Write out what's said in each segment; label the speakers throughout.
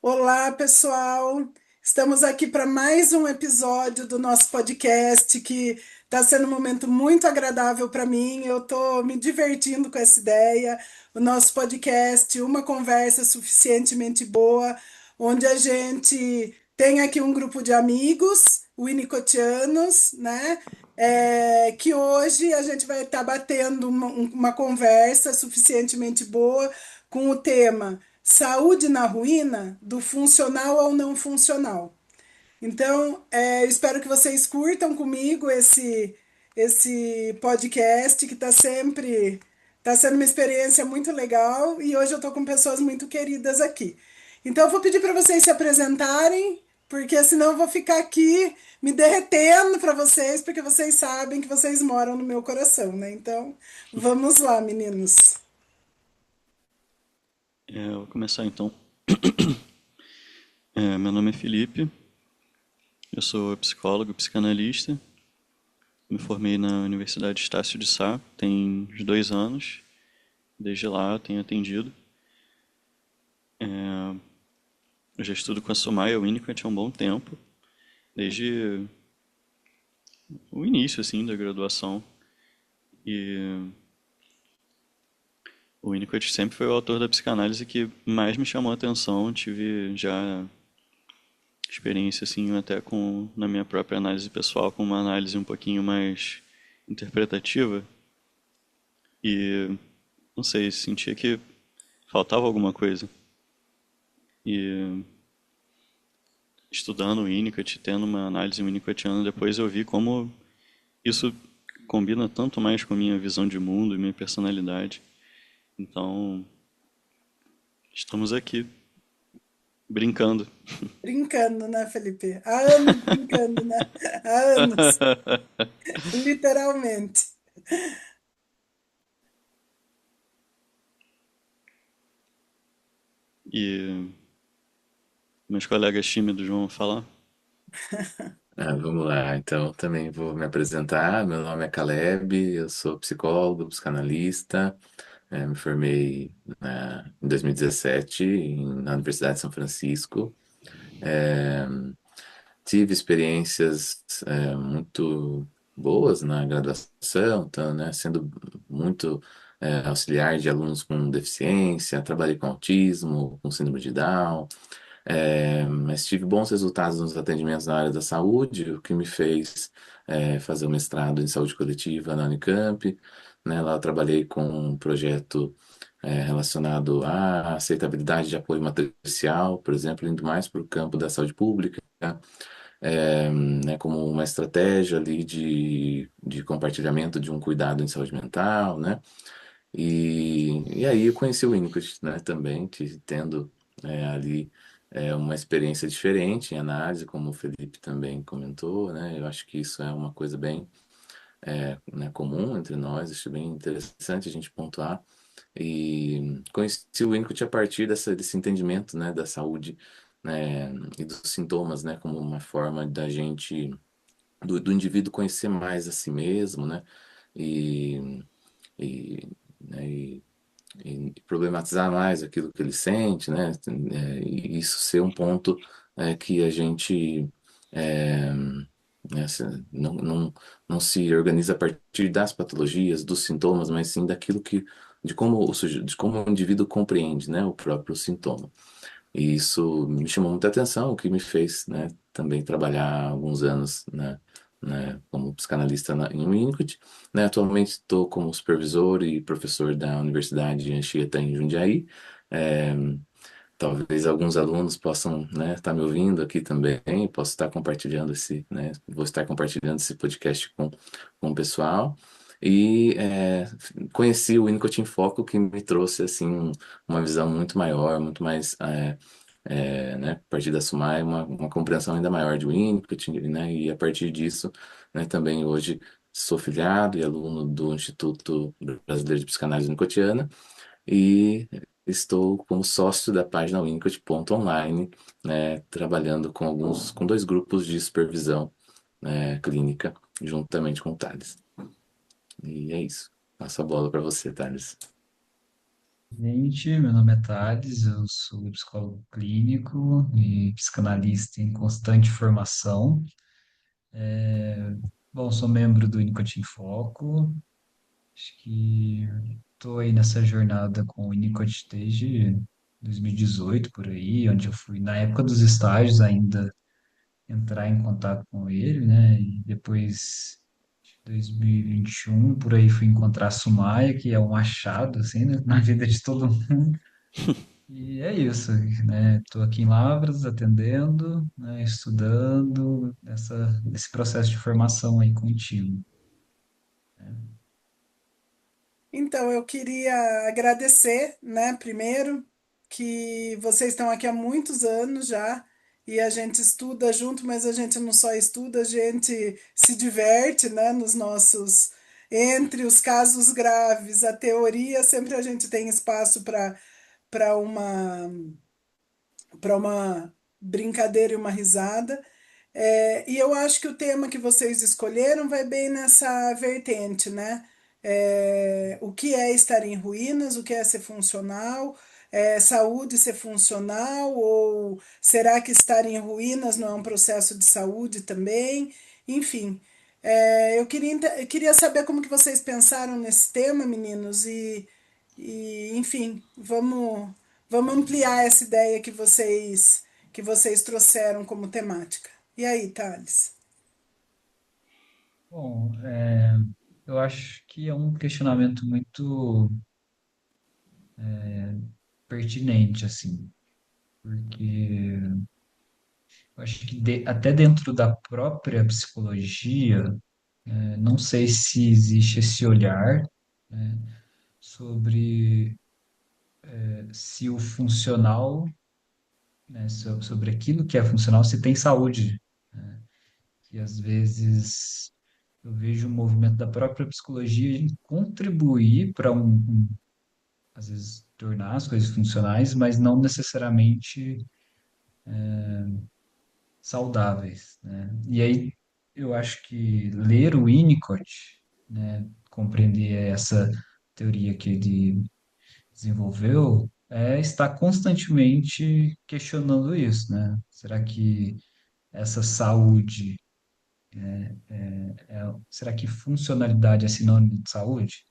Speaker 1: Olá, pessoal. Estamos aqui para mais um episódio do nosso podcast que está sendo um momento muito agradável para mim. Eu estou me divertindo com essa ideia. O nosso podcast, uma conversa suficientemente boa, onde a gente tem aqui um grupo de amigos, winnicottianos, né? Que hoje a gente vai estar batendo uma conversa suficientemente boa com o tema Saúde na ruína, do funcional ao não funcional. Então, espero que vocês curtam comigo esse podcast que está sendo uma experiência muito legal e hoje eu estou com pessoas muito queridas aqui. Então, eu vou pedir para vocês se apresentarem, porque senão eu vou ficar aqui me derretendo para vocês, porque vocês sabem que vocês moram no meu coração, né? Então, vamos lá, meninos.
Speaker 2: Eu vou começar então. Meu nome é Felipe, eu sou psicólogo, psicanalista. Me formei na Universidade Estácio de Sá tem uns 2 anos. Desde lá eu tenho atendido. Eu já estudo com a Somaya Winnicott há um bom tempo, desde o início assim da graduação. E o Winnicott sempre foi o autor da psicanálise que mais me chamou a atenção. Tive já experiência assim até com na minha própria análise pessoal com uma análise um pouquinho mais interpretativa e não sei, sentia que faltava alguma coisa. E estudando o Winnicott, tendo uma análise winnicottiana, depois eu vi como isso combina tanto mais com a minha visão de mundo e minha personalidade. Então, estamos aqui brincando.
Speaker 1: Brincando, né, Felipe? Há anos brincando, né? Há anos, literalmente.
Speaker 2: E meus colegas tímidos vão falar.
Speaker 3: Vamos lá, então também vou me apresentar. Meu nome é Caleb, eu sou psicólogo, psicanalista. Me formei em 2017 na Universidade de São Francisco. É, Tive experiências muito boas na graduação, então, né, sendo muito auxiliar de alunos com deficiência, trabalhei com autismo, com síndrome de Down. Mas tive bons resultados nos atendimentos na área da saúde, o que me fez fazer o mestrado em saúde coletiva na Unicamp. Né? Lá eu trabalhei com um projeto relacionado à aceitabilidade de apoio matricial, por exemplo, indo mais para o campo da saúde pública, né, como uma estratégia ali de compartilhamento de um cuidado em saúde mental, né? E aí eu conheci o Winnicott, né, também, tendo ali uma experiência diferente em análise, como o Felipe também comentou, né? Eu acho que isso é uma coisa bem né, comum entre nós, acho bem interessante a gente pontuar. E conheci o Winnicott a partir desse entendimento, né, da saúde, né, e dos sintomas, né, como uma forma da gente, do indivíduo conhecer mais a si mesmo, né, e, e, né, e problematizar mais aquilo que ele sente, né? E isso ser um ponto que a gente né, não se organiza a partir das patologias, dos sintomas, mas sim daquilo de como de como o indivíduo compreende, né, o próprio sintoma. E isso me chamou muita atenção, o que me fez, né, também trabalhar há alguns anos, como psicanalista em Winnicott. Né, atualmente estou como supervisor e professor da Universidade de Anchieta, em Jundiaí. É, Talvez alguns alunos possam, né, estar me ouvindo aqui também, posso estar compartilhando vou estar compartilhando esse podcast com o pessoal. E conheci o Winnicott em Foco, que me trouxe assim uma visão muito maior, muito mais né, a partir da SUMAI, uma compreensão ainda maior de Winnicott, né, e a partir disso, né, também hoje sou filiado e aluno do Instituto Brasileiro de Psicanálise Winnicottiana e estou como sócio da página Winnicott.online, né, trabalhando com dois grupos de supervisão, né, clínica, juntamente com o Thales. E é isso. Passo a bola para você, Thales.
Speaker 4: Gente, meu nome é Thales, eu sou psicólogo clínico e psicanalista em constante formação. Bom, sou membro do Nicotin Foco, acho que estou aí nessa jornada com o Winnicott desde 2018, por aí, onde eu fui, na época dos estágios ainda, entrar em contato com ele, né? E depois, de 2021, por aí fui encontrar a Sumaya, que é um achado, assim, né, na vida de todo mundo. E é isso, né? Estou aqui em Lavras atendendo, né? Estudando nesse processo de formação aí contínuo.
Speaker 1: Então, eu queria agradecer, né, primeiro, que vocês estão aqui há muitos anos já, e a gente estuda junto, mas a gente não só estuda, a gente se diverte, né, nos nossos. Entre os casos graves, a teoria, sempre a gente tem espaço para uma para uma brincadeira e uma risada. E eu acho que o tema que vocês escolheram vai bem nessa vertente, né? O que é estar em ruínas, o que é ser funcional, saúde ser funcional, ou será que estar em ruínas não é um processo de saúde também? Enfim, eu queria saber como que vocês pensaram nesse tema, meninos, enfim, vamos ampliar essa ideia que vocês trouxeram como temática. E aí, Thales?
Speaker 4: Bom, eu acho que é um questionamento muito pertinente, assim, porque eu acho que até dentro da própria psicologia, não sei se existe esse olhar, né, sobre se o funcional, né, sobre aquilo que é funcional, se tem saúde, né? E às vezes eu vejo o movimento da própria psicologia em contribuir para às vezes, tornar as coisas funcionais, mas não necessariamente saudáveis, né? E aí eu acho que ler o Winnicott, né, compreender essa teoria que ele desenvolveu, estar constantemente questionando isso, né? Será que essa saúde, será que funcionalidade é sinônimo de saúde?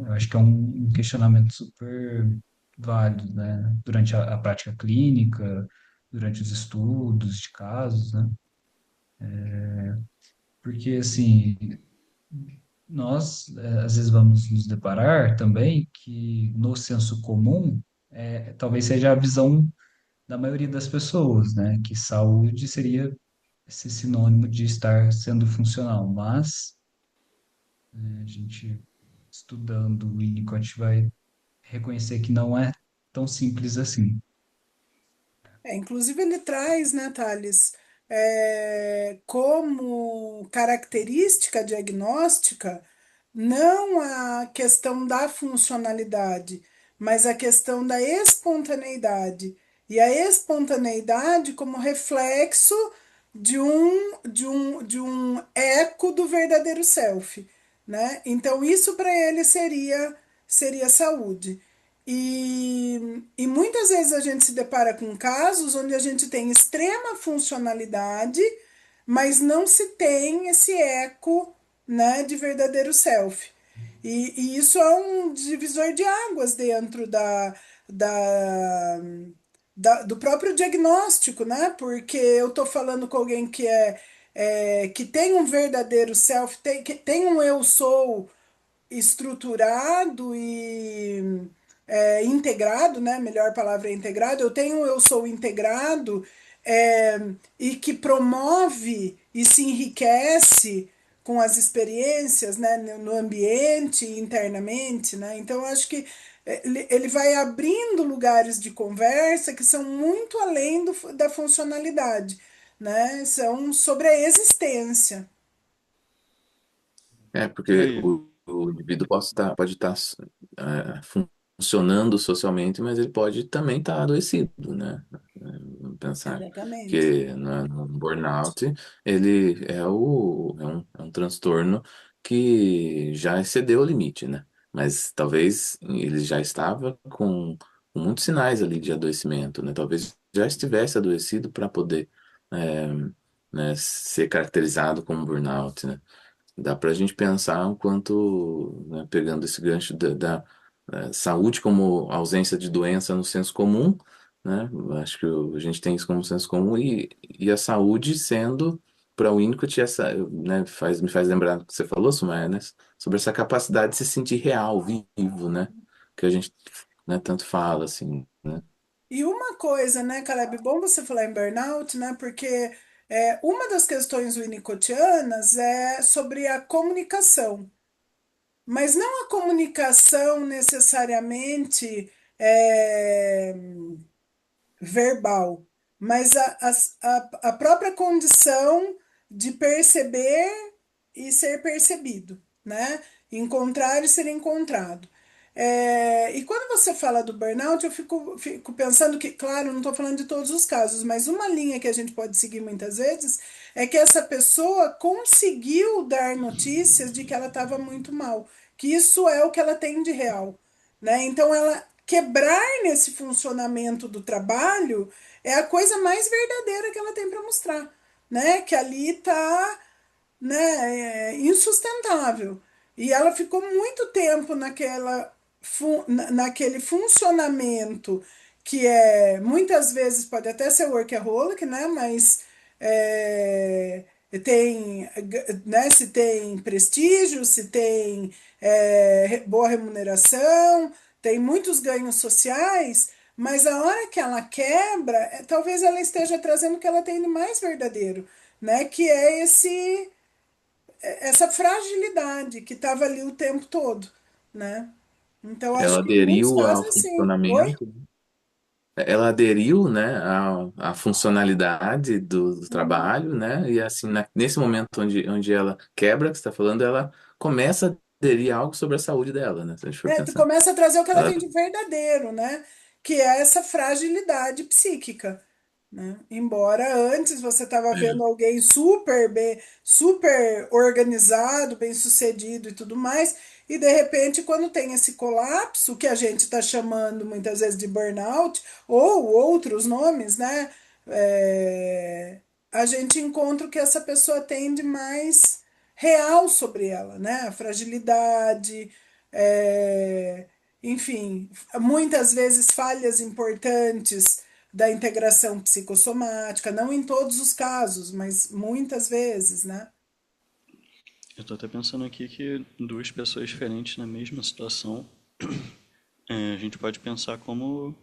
Speaker 4: Eu acho que é um questionamento super válido, né? Durante a prática clínica, durante os estudos de casos, né? Porque, assim, nós, às vezes vamos nos deparar também que no senso comum, talvez seja a visão da maioria das pessoas, né? Que saúde seria esse sinônimo de estar sendo funcional, mas a gente estudando o Winnicott vai reconhecer que não é tão simples assim.
Speaker 1: Inclusive ele traz, né, Thales, como característica diagnóstica não a questão da funcionalidade, mas a questão da espontaneidade. E a espontaneidade como reflexo de um eco do verdadeiro self, né? Então, isso para ele seria saúde. E muitas vezes a gente se depara com casos onde a gente tem extrema funcionalidade, mas não se tem esse eco, né, de verdadeiro self. E isso é um divisor de águas dentro da, do próprio diagnóstico, né? Porque eu estou falando com alguém que tem um verdadeiro self, que tem um eu sou estruturado e integrado, né? Melhor palavra é integrado. Eu tenho um eu sou integrado, é, e que promove e se enriquece com as experiências, né, no ambiente, internamente, né? Então, eu acho que ele vai abrindo lugares de conversa que são muito além da funcionalidade, né? São sobre a existência.
Speaker 3: Porque
Speaker 2: Aí,
Speaker 3: o indivíduo pode estar funcionando socialmente, mas ele pode também estar adoecido, né? Vamos pensar
Speaker 1: Exatamente.
Speaker 3: que no burnout ele é um transtorno que já excedeu o limite, né? Mas talvez ele já estava com muitos sinais ali de adoecimento, né? Talvez já estivesse adoecido para poder, é, né, ser caracterizado como burnout, né? Dá para a gente pensar o quanto, né, pegando esse gancho saúde como ausência de doença no senso comum, né? Eu acho que a gente tem isso como senso comum e a saúde sendo para o Winnicott essa, né, me faz lembrar do que você falou, Sumaya, né? Sobre essa capacidade de se sentir real, vivo, né? Que a gente, né, tanto fala assim, né?
Speaker 1: E uma coisa, né, Caleb, bom você falar em burnout, né, porque uma das questões winnicottianas é sobre a comunicação, mas não a comunicação necessariamente é, verbal, mas a própria condição de perceber e ser percebido, né? Encontrar e ser encontrado. E quando você fala do burnout, eu fico pensando que, claro, não estou falando de todos os casos, mas uma linha que a gente pode seguir muitas vezes é que essa pessoa conseguiu dar notícias de que ela estava muito mal, que isso é o que ela tem de real, né? Então, ela quebrar nesse funcionamento do trabalho é a coisa mais verdadeira que ela tem para mostrar, né? Que ali está, né, insustentável. E ela ficou muito tempo naquele funcionamento que muitas vezes pode até ser workaholic, né? Mas é, tem, né, se tem prestígio, se tem boa remuneração, tem muitos ganhos sociais, mas a hora que ela quebra, talvez ela esteja trazendo o que ela tem de mais verdadeiro, né? Que é essa fragilidade que estava ali o tempo todo, né? Então,
Speaker 3: Ela
Speaker 1: acho que em muitos
Speaker 3: aderiu
Speaker 1: casos
Speaker 3: ao
Speaker 1: é assim. Oi?
Speaker 3: funcionamento. Ela aderiu, né, à funcionalidade do
Speaker 1: Uhum.
Speaker 3: trabalho, né, e assim, nesse momento onde ela quebra, que você está falando, ela começa a aderir a algo sobre a saúde dela, né, se a gente for
Speaker 1: Tu
Speaker 3: pensar.
Speaker 1: começa a trazer o que ela
Speaker 3: Ela,
Speaker 1: tem de verdadeiro, né? Que é essa fragilidade psíquica, né? Embora antes você estava vendo alguém super bem, super organizado, bem-sucedido e tudo mais, e de repente, quando tem esse colapso, que a gente está chamando muitas vezes de burnout, ou outros nomes, né? É, a gente encontra o que essa pessoa tem de mais real sobre ela, né? A fragilidade, é, enfim, muitas vezes falhas importantes da integração psicossomática, não em todos os casos, mas muitas vezes, né?
Speaker 2: Eu tô até pensando aqui que duas pessoas diferentes na mesma situação, a gente pode pensar como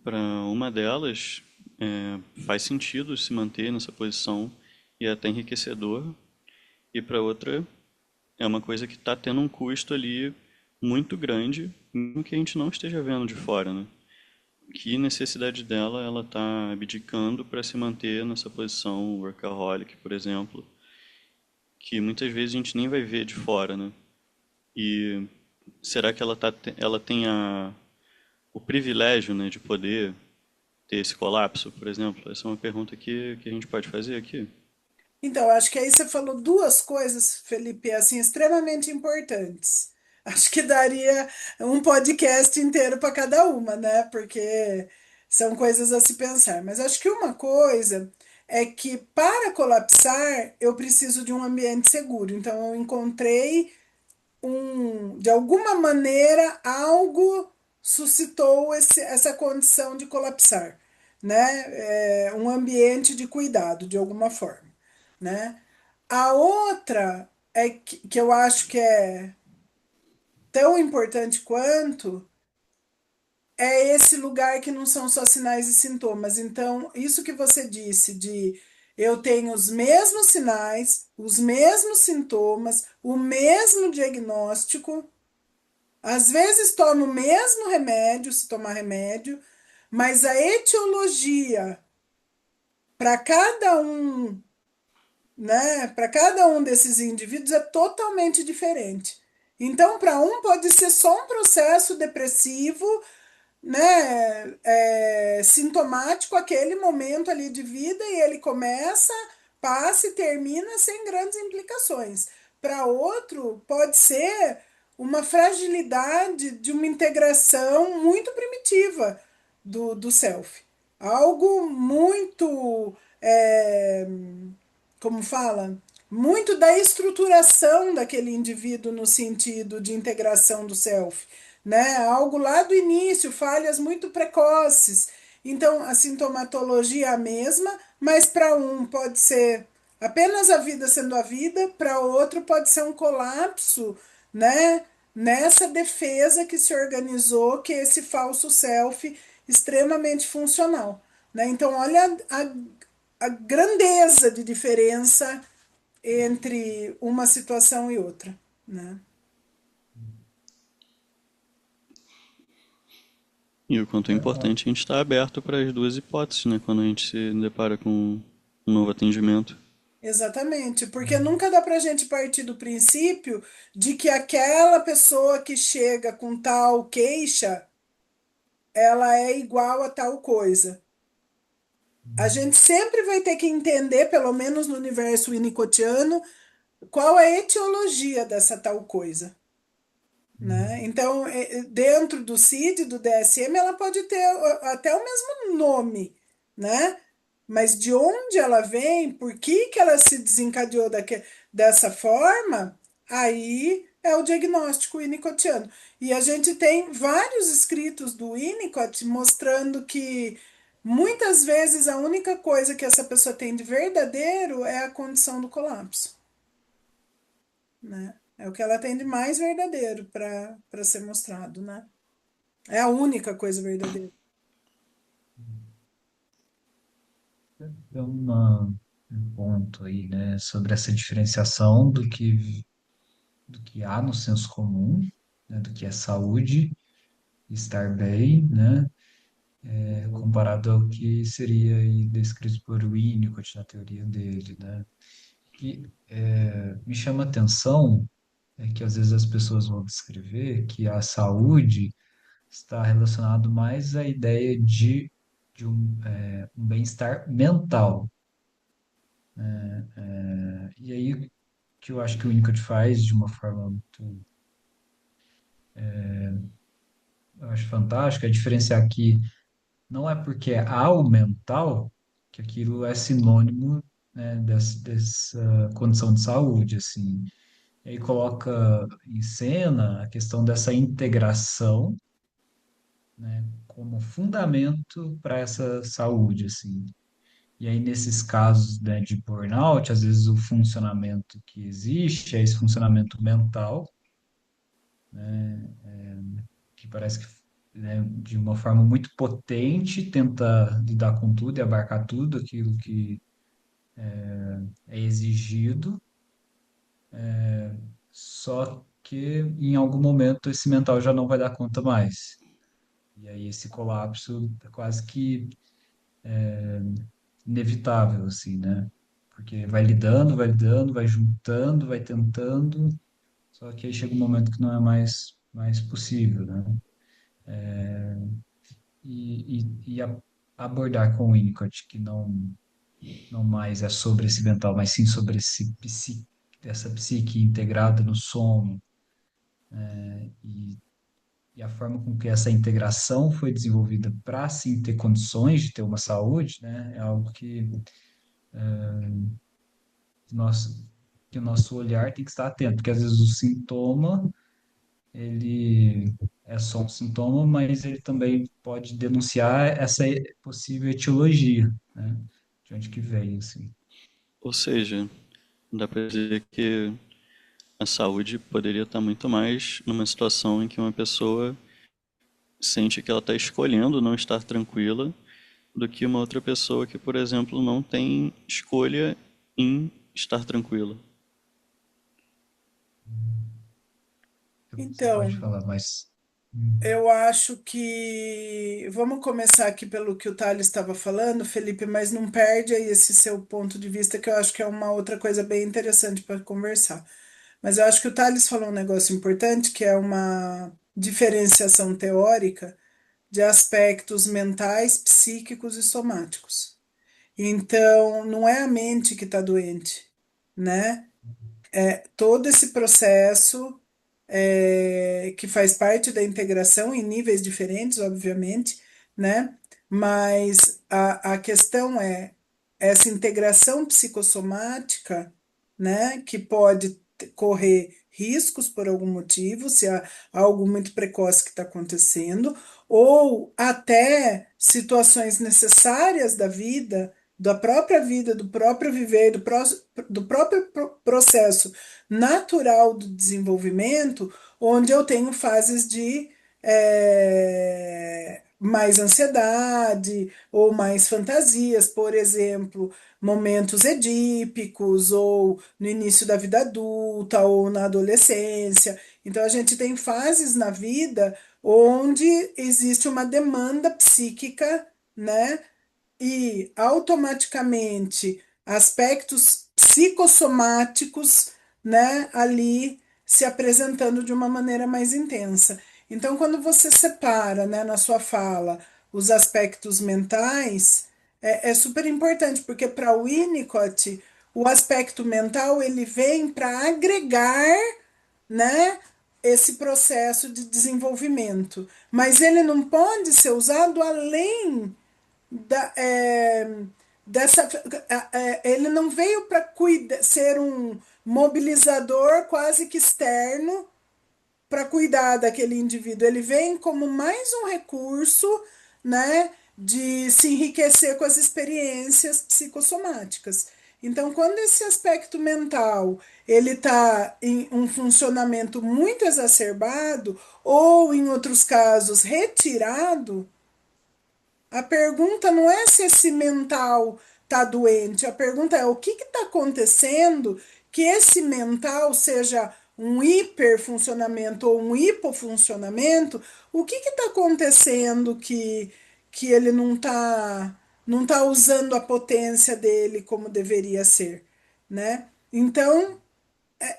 Speaker 2: para uma delas faz sentido se manter nessa posição e é até enriquecedor, e para outra é uma coisa que está tendo um custo ali muito grande, mesmo que a gente não esteja vendo de fora, né? Que necessidade dela ela está abdicando para se manter nessa posição workaholic, por exemplo, que muitas vezes a gente nem vai ver de fora, né? E será que ela tem o privilégio, né, de poder ter esse colapso, por exemplo? Essa é uma pergunta que a gente pode fazer aqui.
Speaker 1: Então, acho que aí você falou duas coisas, Felipe, assim, extremamente importantes. Acho que daria um podcast inteiro para cada uma, né? Porque são coisas a se pensar. Mas acho que uma coisa é que para colapsar eu preciso de um ambiente seguro. Então, eu encontrei de alguma maneira, algo suscitou essa condição de colapsar, né? Um ambiente de cuidado, de alguma forma, né? A outra que eu acho que é tão importante quanto é esse lugar que não são só sinais e sintomas. Então, isso que você disse de eu tenho os mesmos sinais, os mesmos sintomas, o mesmo diagnóstico. Às vezes tomo o mesmo remédio, se tomar remédio, mas a etiologia para cada um, né, para cada um desses indivíduos é totalmente diferente. Então, para um pode ser só um processo depressivo, né, sintomático aquele momento ali de vida e ele começa, passa e termina sem grandes implicações. Para outro, pode ser uma fragilidade de uma integração muito primitiva do self. Algo muito, como fala? Muito da estruturação daquele indivíduo no sentido de integração do self, né? Algo lá do início, falhas muito precoces. Então, a sintomatologia é a mesma, mas para um pode ser apenas a vida sendo a vida, para outro pode ser um colapso, né? Nessa defesa que se organizou, que é esse falso self extremamente funcional, né? Então, olha a grandeza de diferença entre uma situação e outra, né?
Speaker 2: E o quanto é importante a gente estar aberto para as duas hipóteses, né? Quando a gente se depara com um novo atendimento.
Speaker 1: Exatamente, porque nunca dá para a gente partir do princípio de que aquela pessoa que chega com tal queixa, ela é igual a tal coisa. A gente sempre vai ter que entender, pelo menos no universo winnicottiano, qual é a etiologia dessa tal coisa, né? Então, dentro do CID, do DSM, ela pode ter até o mesmo nome, né? Mas de onde ela vem, por que que ela se desencadeou dessa forma, aí é o diagnóstico winnicottiano. E a gente tem vários escritos do Winnicott mostrando que muitas vezes a única coisa que essa pessoa tem de verdadeiro é a condição do colapso, né? É o que ela tem de mais verdadeiro para ser mostrado, né? É a única coisa verdadeira.
Speaker 4: Tem um ponto aí, né, sobre essa diferenciação do que há no senso comum, né, do que é saúde, estar bem, né, comparado ao que seria aí descrito por Winnicott na teoria dele, né. E me chama a atenção que às vezes as pessoas vão descrever que a saúde está relacionado mais à ideia de um bem-estar mental. E aí que eu acho que o Winnicott faz de uma forma muito, eu acho fantástica, é diferenciar que não é porque há o mental que aquilo é sinônimo, né, dessa condição de saúde, assim. E aí coloca em cena a questão dessa integração, né, como fundamento para essa saúde, assim. E aí, nesses casos, né, de burnout, às vezes o funcionamento que existe é esse funcionamento mental, que parece que, né, de uma forma muito potente, tenta lidar com tudo e abarcar tudo aquilo que é exigido, só que em algum momento esse mental já não vai dar conta mais. E aí esse colapso é quase que inevitável, assim, né? Porque vai lidando, vai juntando, vai tentando, só que aí chega um momento que não é mais possível, né? Abordar com o Winnicott, que não mais é sobre esse mental, mas sim sobre essa psique integrada no sono, e, e a forma com que essa integração foi desenvolvida para, sim, ter condições de ter uma saúde, né? É algo nós, que o nosso olhar tem que estar atento, porque às vezes o sintoma ele é só um sintoma, mas ele também pode denunciar essa possível etiologia, né? De onde que veio, assim.
Speaker 2: Ou seja, dá para dizer que a saúde poderia estar muito mais numa situação em que uma pessoa sente que ela está escolhendo não estar tranquila do que uma outra pessoa que, por exemplo, não tem escolha em estar tranquila.
Speaker 4: Você pode
Speaker 1: Então,
Speaker 4: falar mais.
Speaker 1: eu acho que vamos começar aqui pelo que o Thales estava falando, Felipe, mas não perde aí esse seu ponto de vista, que eu acho que é uma outra coisa bem interessante para conversar. Mas eu acho que o Thales falou um negócio importante, que é uma diferenciação teórica de aspectos mentais, psíquicos e somáticos. Então, não é a mente que está doente, né? É todo esse processo que faz parte da integração em níveis diferentes, obviamente, né? Mas a questão é essa integração psicossomática, né? Que pode correr riscos por algum motivo, se há algo muito precoce que está acontecendo, ou até situações necessárias da vida, do próprio viver, do próprio processo natural do desenvolvimento, onde eu tenho fases de mais ansiedade ou mais fantasias, por exemplo, momentos edípicos, ou no início da vida adulta, ou na adolescência. Então, a gente tem fases na vida onde existe uma demanda psíquica, né? E automaticamente aspectos psicossomáticos, né, ali se apresentando de uma maneira mais intensa. Então, quando você separa, né, na sua fala os aspectos mentais, é super importante, porque para o Winnicott, o aspecto mental ele vem para agregar, né, esse processo de desenvolvimento, mas ele não pode ser usado além da, dessa, ele não veio para ser um mobilizador quase que externo para cuidar daquele indivíduo. Ele vem como mais um recurso, né, de se enriquecer com as experiências psicossomáticas. Então, quando esse aspecto mental ele está em um funcionamento muito exacerbado ou, em outros casos, retirado, a pergunta não é se esse mental está doente, a pergunta é o que está acontecendo que esse mental seja um hiperfuncionamento ou um hipofuncionamento, o que está acontecendo que ele não tá usando a potência dele como deveria ser, né? Então,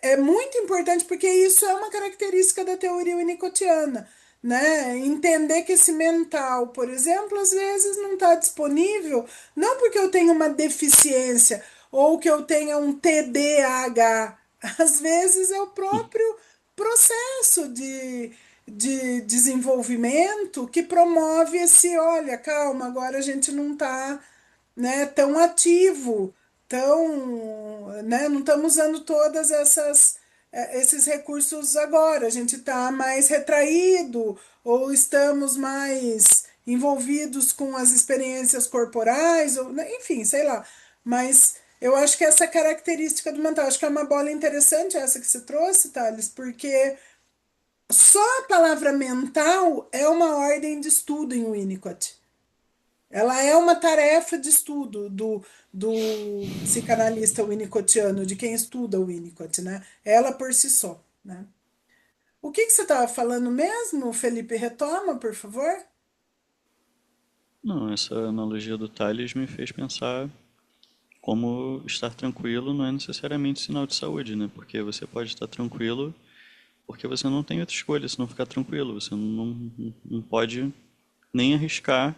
Speaker 1: é muito importante porque isso é uma característica da teoria winnicottiana, né? Entender que esse mental, por exemplo, às vezes não está disponível, não porque eu tenho uma deficiência ou que eu tenha um TDAH, às vezes é o próprio processo de desenvolvimento que promove esse, olha, calma, agora a gente não está, né, tão ativo, tão, né, não estamos usando todas esses recursos agora, a gente está mais retraído ou estamos mais envolvidos com as experiências corporais, ou, né, enfim, sei lá. Mas eu acho que essa característica do mental, acho que é uma bola interessante essa que você trouxe, Thales, porque só a palavra mental é uma ordem de estudo em Winnicott. Ela é uma tarefa de estudo do psicanalista winnicottiano, de quem estuda o Winnicott, né? Ela por si só, né? O que você estava falando mesmo, Felipe? Retoma, por favor.
Speaker 2: Não, essa analogia do Tales me fez pensar como estar tranquilo não é necessariamente sinal de saúde, né? Porque você pode estar tranquilo porque você não tem outra escolha se não ficar tranquilo. Você não pode nem arriscar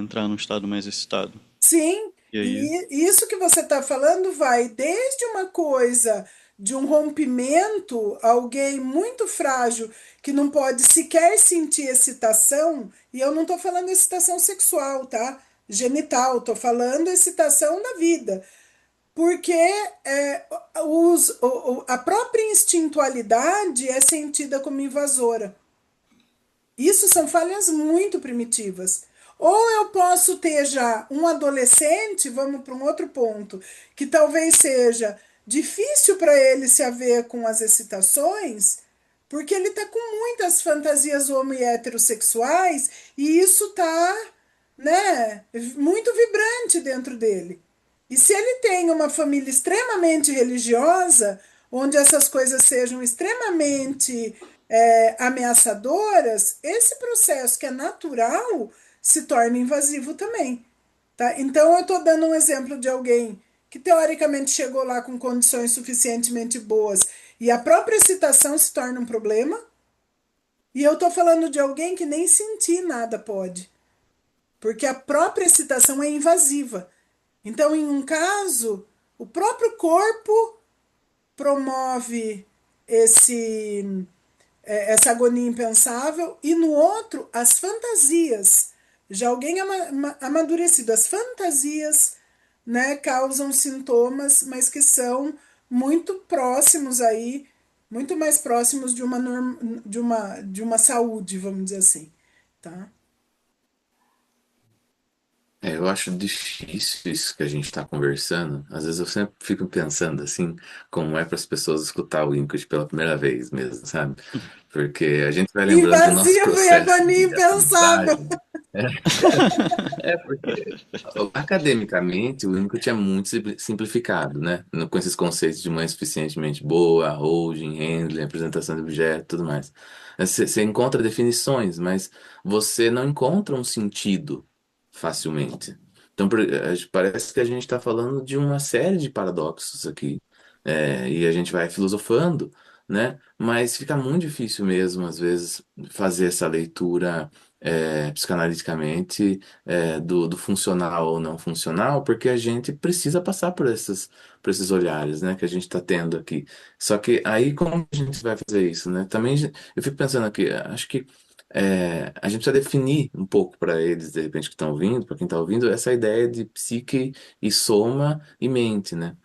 Speaker 2: entrar num estado mais excitado.
Speaker 1: Sim,
Speaker 2: E aí,
Speaker 1: e isso que você está falando vai desde uma coisa de um rompimento, alguém muito frágil que não pode sequer sentir excitação, e eu não estou falando excitação sexual, tá? Genital, estou falando excitação da vida, porque a própria instintualidade é sentida como invasora. Isso são falhas muito primitivas. Ou eu posso ter já um adolescente, vamos para um outro ponto, que talvez seja difícil para ele se haver com as excitações, porque ele está com muitas fantasias homo e heterossexuais e isso está, né, muito vibrante dentro dele. E se ele tem uma família extremamente religiosa, onde essas coisas sejam extremamente ameaçadoras, esse processo que é natural se torna invasivo também. Tá? Então, eu estou dando um exemplo de alguém que teoricamente chegou lá com condições suficientemente boas e a própria excitação se torna um problema. E eu estou falando de alguém que nem sentir nada pode, porque a própria excitação é invasiva. Então, em um caso, o próprio corpo promove esse essa agonia impensável, e no outro, as fantasias. Já alguém amadurecido, as fantasias, né, causam sintomas, mas que são muito próximos aí, muito mais próximos de uma, de uma saúde, vamos dizer assim, tá?
Speaker 3: Eu acho difícil isso que a gente está conversando. Às vezes eu sempre fico pensando assim, como é para as pessoas escutar o Input pela primeira vez mesmo, sabe? Porque a gente vai lembrando do nosso
Speaker 1: Invasivo e
Speaker 3: processo
Speaker 1: agonia
Speaker 3: de
Speaker 1: impensável.
Speaker 3: aprendizagem. Porque academicamente o Input é muito simplificado, né? Com esses conceitos de mãe suficientemente boa, holding, handling, apresentação de objeto, tudo mais. Você encontra definições, você não encontra um sentido facilmente. Então, parece que a gente está falando de uma série de paradoxos aqui, e a gente vai filosofando, né? Mas fica muito difícil mesmo, às vezes, fazer essa leitura, psicanaliticamente, do funcional ou não funcional, porque a gente precisa passar por esses olhares, né, que a gente está tendo aqui. Só que aí, como a gente vai fazer isso, né? Também eu fico pensando aqui, acho que a gente precisa definir um pouco para eles, de repente, que estão ouvindo, para quem está ouvindo, essa ideia de psique e soma e mente, né?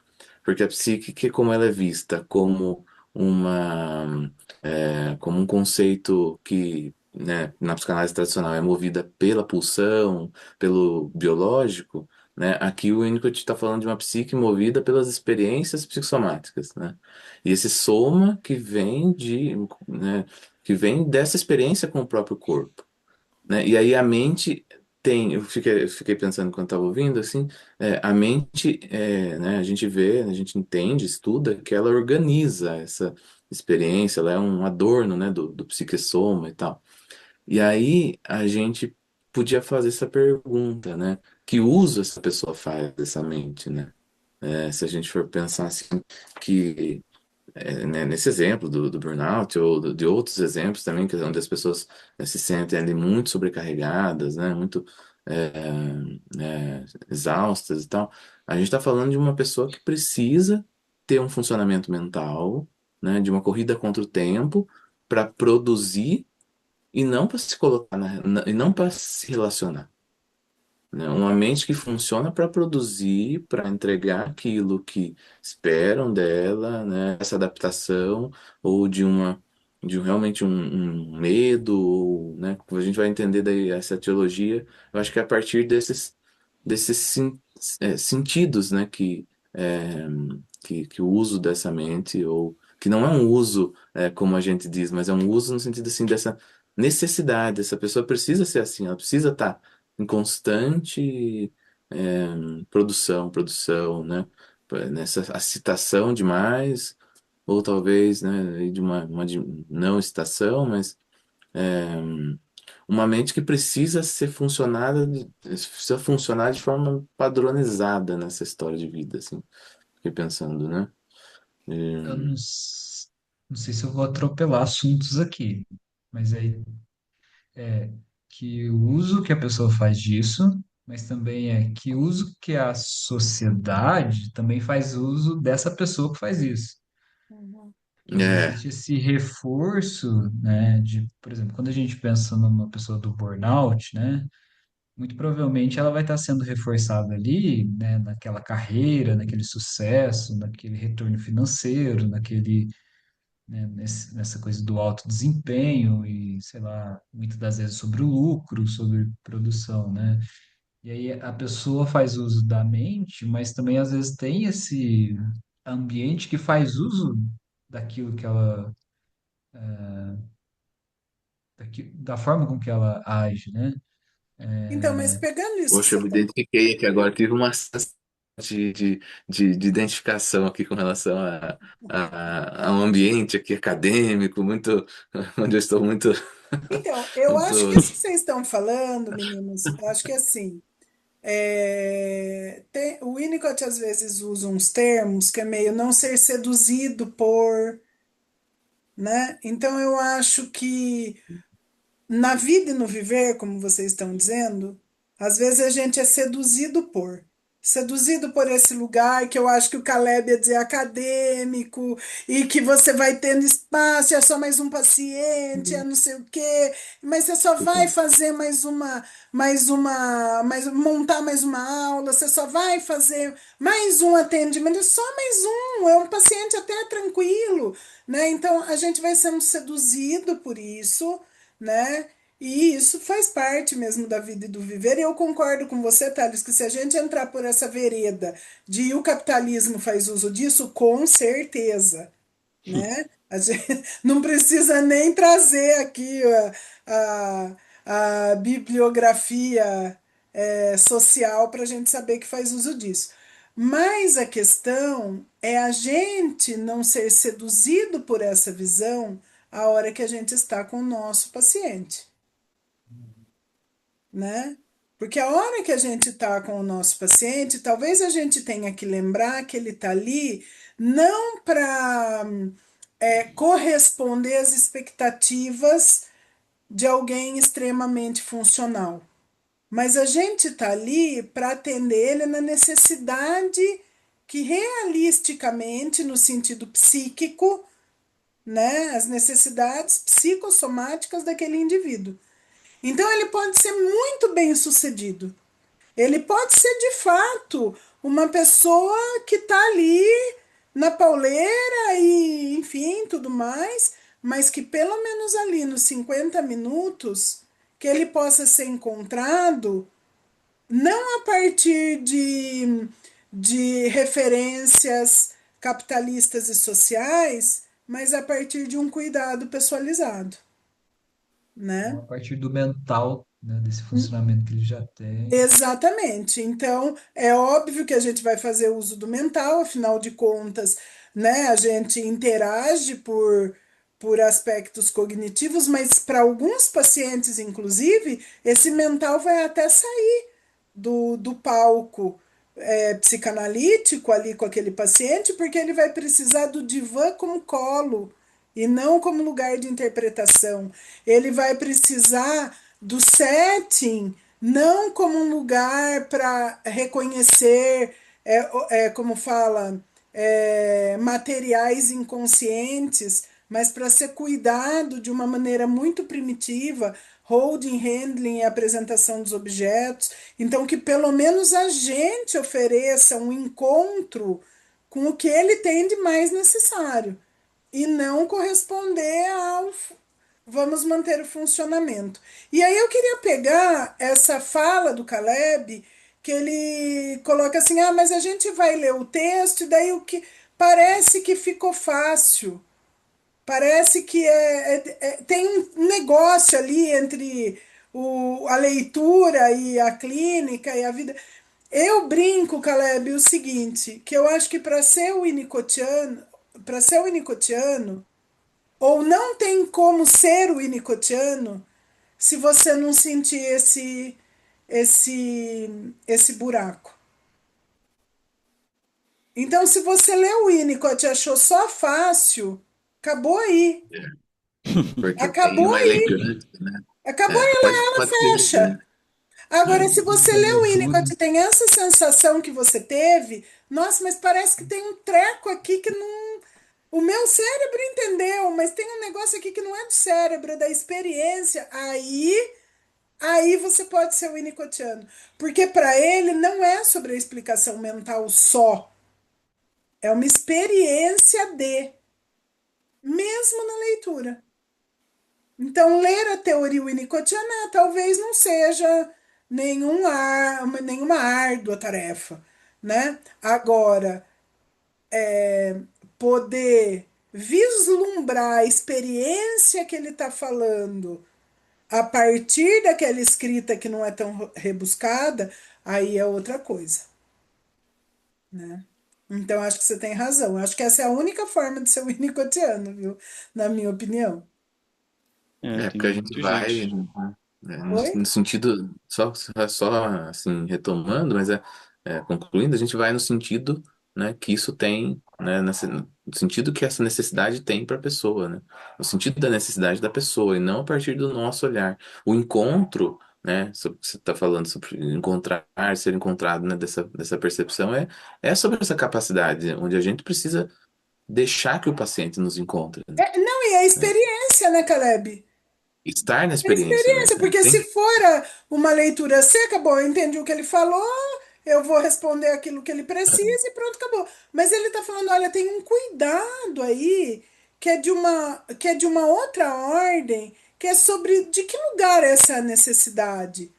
Speaker 3: Porque a psique, que como ela é vista como como um conceito que, né, na psicanálise tradicional é movida pela pulsão, pelo biológico, né? Aqui o Winnicott está falando de uma psique movida pelas experiências psicossomáticas, né? E esse soma né, que vem dessa experiência com o próprio corpo, né? E aí a mente tem, eu fiquei pensando quando estava ouvindo, assim, a mente, né, a gente vê, a gente entende, estuda que ela organiza essa experiência, ela é um adorno, né, do psiquissoma e tal. E aí a gente podia fazer essa pergunta, né? Que uso essa pessoa faz dessa mente, né? Se a gente for pensar assim, que né, nesse exemplo do burnout ou de outros exemplos também, que é onde as pessoas se sentem ali muito sobrecarregadas, né, muito exaustas e tal, a gente está falando de uma pessoa que precisa ter um funcionamento mental, né, de uma corrida contra o tempo para produzir e não para se colocar e não para se relacionar, né? Uma mente que funciona para produzir, para entregar aquilo que esperam dela, né? Essa adaptação ou realmente um medo, ou, né? A gente vai entender daí essa teologia. Eu acho que é a partir desses sentidos, né? É, que o uso dessa mente ou que não é um uso, como a gente diz, mas é um uso no sentido assim dessa necessidade. Essa pessoa precisa ser assim, ela precisa estar em constante é, produção, né? Nessa excitação demais, ou talvez, né, de não excitação, mas é, uma mente que precisa funcionar de forma padronizada nessa história de vida, assim. Fiquei pensando, né?
Speaker 4: Eu
Speaker 3: E-
Speaker 4: não sei se eu vou atropelar assuntos aqui, mas aí é que o uso que a pessoa faz disso, mas também é que uso que a sociedade também faz uso dessa pessoa que faz isso.
Speaker 1: Uhum.
Speaker 4: E
Speaker 3: é,
Speaker 4: existe esse reforço, né, de, por exemplo, quando a gente pensa numa pessoa do burnout, né, muito provavelmente ela vai estar sendo reforçada ali, né, naquela carreira, naquele sucesso, naquele retorno financeiro, né, nessa coisa do alto desempenho e, sei lá, muitas das vezes sobre o lucro, sobre produção, né? E aí a pessoa faz uso da mente, mas também às vezes tem esse ambiente que faz uso daquilo que ela, da forma com que ela age, né?
Speaker 1: Então, mas pegando isso que
Speaker 3: Poxa,
Speaker 1: você
Speaker 3: eu me
Speaker 1: está.
Speaker 3: identifiquei aqui agora, tive uma sensação de identificação aqui com relação a um ambiente aqui acadêmico, muito, onde eu estou muito,
Speaker 1: Então, eu acho que
Speaker 3: muito,
Speaker 1: isso que vocês estão falando, meninos, eu acho que assim, o Winnicott às vezes usa uns termos que é meio não ser seduzido por, né? Então eu acho que na vida e no viver, como vocês estão dizendo, às vezes a gente é seduzido por. seduzido por esse lugar que eu acho que o Caleb ia dizer acadêmico, e que você vai tendo espaço, é só mais um paciente, é
Speaker 3: Uhum.
Speaker 1: não sei o quê, mas você só vai fazer montar mais uma aula, você só vai fazer mais um atendimento, é só mais um, é um paciente até tranquilo, né? Então a gente vai sendo seduzido por isso, né? E isso faz parte mesmo da vida e do viver. E eu concordo com você, Thales, que se a gente entrar por essa vereda de o capitalismo faz uso disso, com certeza, né? A gente não precisa nem trazer aqui a bibliografia social para a gente saber que faz uso disso. Mas a questão é a gente não ser seduzido por essa visão a hora que a gente está com o nosso paciente, né? Porque a hora que a gente está com o nosso paciente, talvez a gente tenha que lembrar que ele está ali não para corresponder às expectativas de alguém extremamente funcional, mas a gente está ali para atender ele na necessidade que realisticamente, no sentido psíquico, né, as necessidades psicossomáticas daquele indivíduo. Então, ele pode ser muito bem sucedido. Ele pode ser, de fato, uma pessoa que está ali na pauleira e, enfim, tudo mais, mas que pelo menos ali nos 50 minutos que ele possa ser encontrado, não a partir de referências capitalistas e sociais, mas a partir de um cuidado pessoalizado,
Speaker 4: Então,
Speaker 1: né?
Speaker 4: a partir do mental, né, desse funcionamento que ele já tem.
Speaker 1: Exatamente. Então, é óbvio que a gente vai fazer uso do mental, afinal de contas, né, a gente interage por aspectos cognitivos, mas para alguns pacientes, inclusive, esse mental vai até sair do palco psicanalítico ali com aquele paciente, porque ele vai precisar do divã como colo e não como lugar de interpretação. Ele vai precisar do setting não como um lugar para reconhecer, como fala, materiais inconscientes, mas para ser cuidado de uma maneira muito primitiva, holding, handling e apresentação dos objetos. Então, que pelo menos a gente ofereça um encontro com o que ele tem de mais necessário e não corresponder ao vamos manter o funcionamento. E aí eu queria pegar essa fala do Caleb, que ele coloca assim: ah, mas a gente vai ler o texto, e daí o que parece que ficou fácil. Parece que tem um negócio ali entre a leitura e a clínica e a vida. Eu brinco, Caleb, o seguinte, que eu acho que para ser o Winnicottiano, ou não tem como ser o Winnicottiano se você não sentir esse buraco. Então, se você leu o Winnicott e achou só fácil, acabou aí.
Speaker 3: Porque tem
Speaker 1: Acabou
Speaker 3: uma
Speaker 1: aí.
Speaker 3: elegância, né?
Speaker 1: Acabou
Speaker 3: É,
Speaker 1: aí,
Speaker 3: pode
Speaker 1: ela
Speaker 3: ser
Speaker 1: fecha.
Speaker 3: elegante.
Speaker 1: Agora,
Speaker 3: É.
Speaker 1: se você lê o Winnicott e tem essa sensação que você teve, nossa, mas parece que tem um treco aqui que não. O meu cérebro entendeu, mas tem um negócio aqui que não é do cérebro, é da experiência. Aí você pode ser o winnicottiano. Porque para ele não é sobre a explicação mental só. É uma experiência mesmo na leitura. Então, ler a teoria winnicottiana talvez não seja nenhuma árdua tarefa, né? Agora, poder vislumbrar a experiência que ele está falando a partir daquela escrita que não é tão rebuscada, aí é outra coisa, né? Então, acho que você tem razão. Acho que essa é a única forma de ser winnicottiano, viu? Na minha opinião.
Speaker 2: É,
Speaker 3: É,
Speaker 2: tem
Speaker 3: porque a gente
Speaker 2: muitos
Speaker 3: vai,
Speaker 2: jeitos.
Speaker 3: né,
Speaker 1: Oi?
Speaker 3: no sentido, só assim, retomando, mas concluindo, a gente vai no sentido, né, que isso tem, né, no sentido que essa necessidade tem para a pessoa, né, no sentido da necessidade da pessoa, e não a partir do nosso olhar. O encontro, né? Sobre o que você está falando sobre encontrar, ser encontrado, né? Dessa percepção é sobre essa capacidade, onde a gente precisa deixar que o paciente nos encontre,
Speaker 1: Não, e a
Speaker 3: né?
Speaker 1: experiência, né, Caleb?
Speaker 3: Estar na
Speaker 1: É
Speaker 3: experiência, né?
Speaker 1: experiência, porque se
Speaker 3: Tem,
Speaker 1: for uma leitura seca, bom, eu entendi o que ele falou, eu vou responder aquilo que ele precisa e pronto, acabou. Mas ele está falando, olha, tem um cuidado aí que é de uma outra ordem, que é sobre de que lugar é essa necessidade.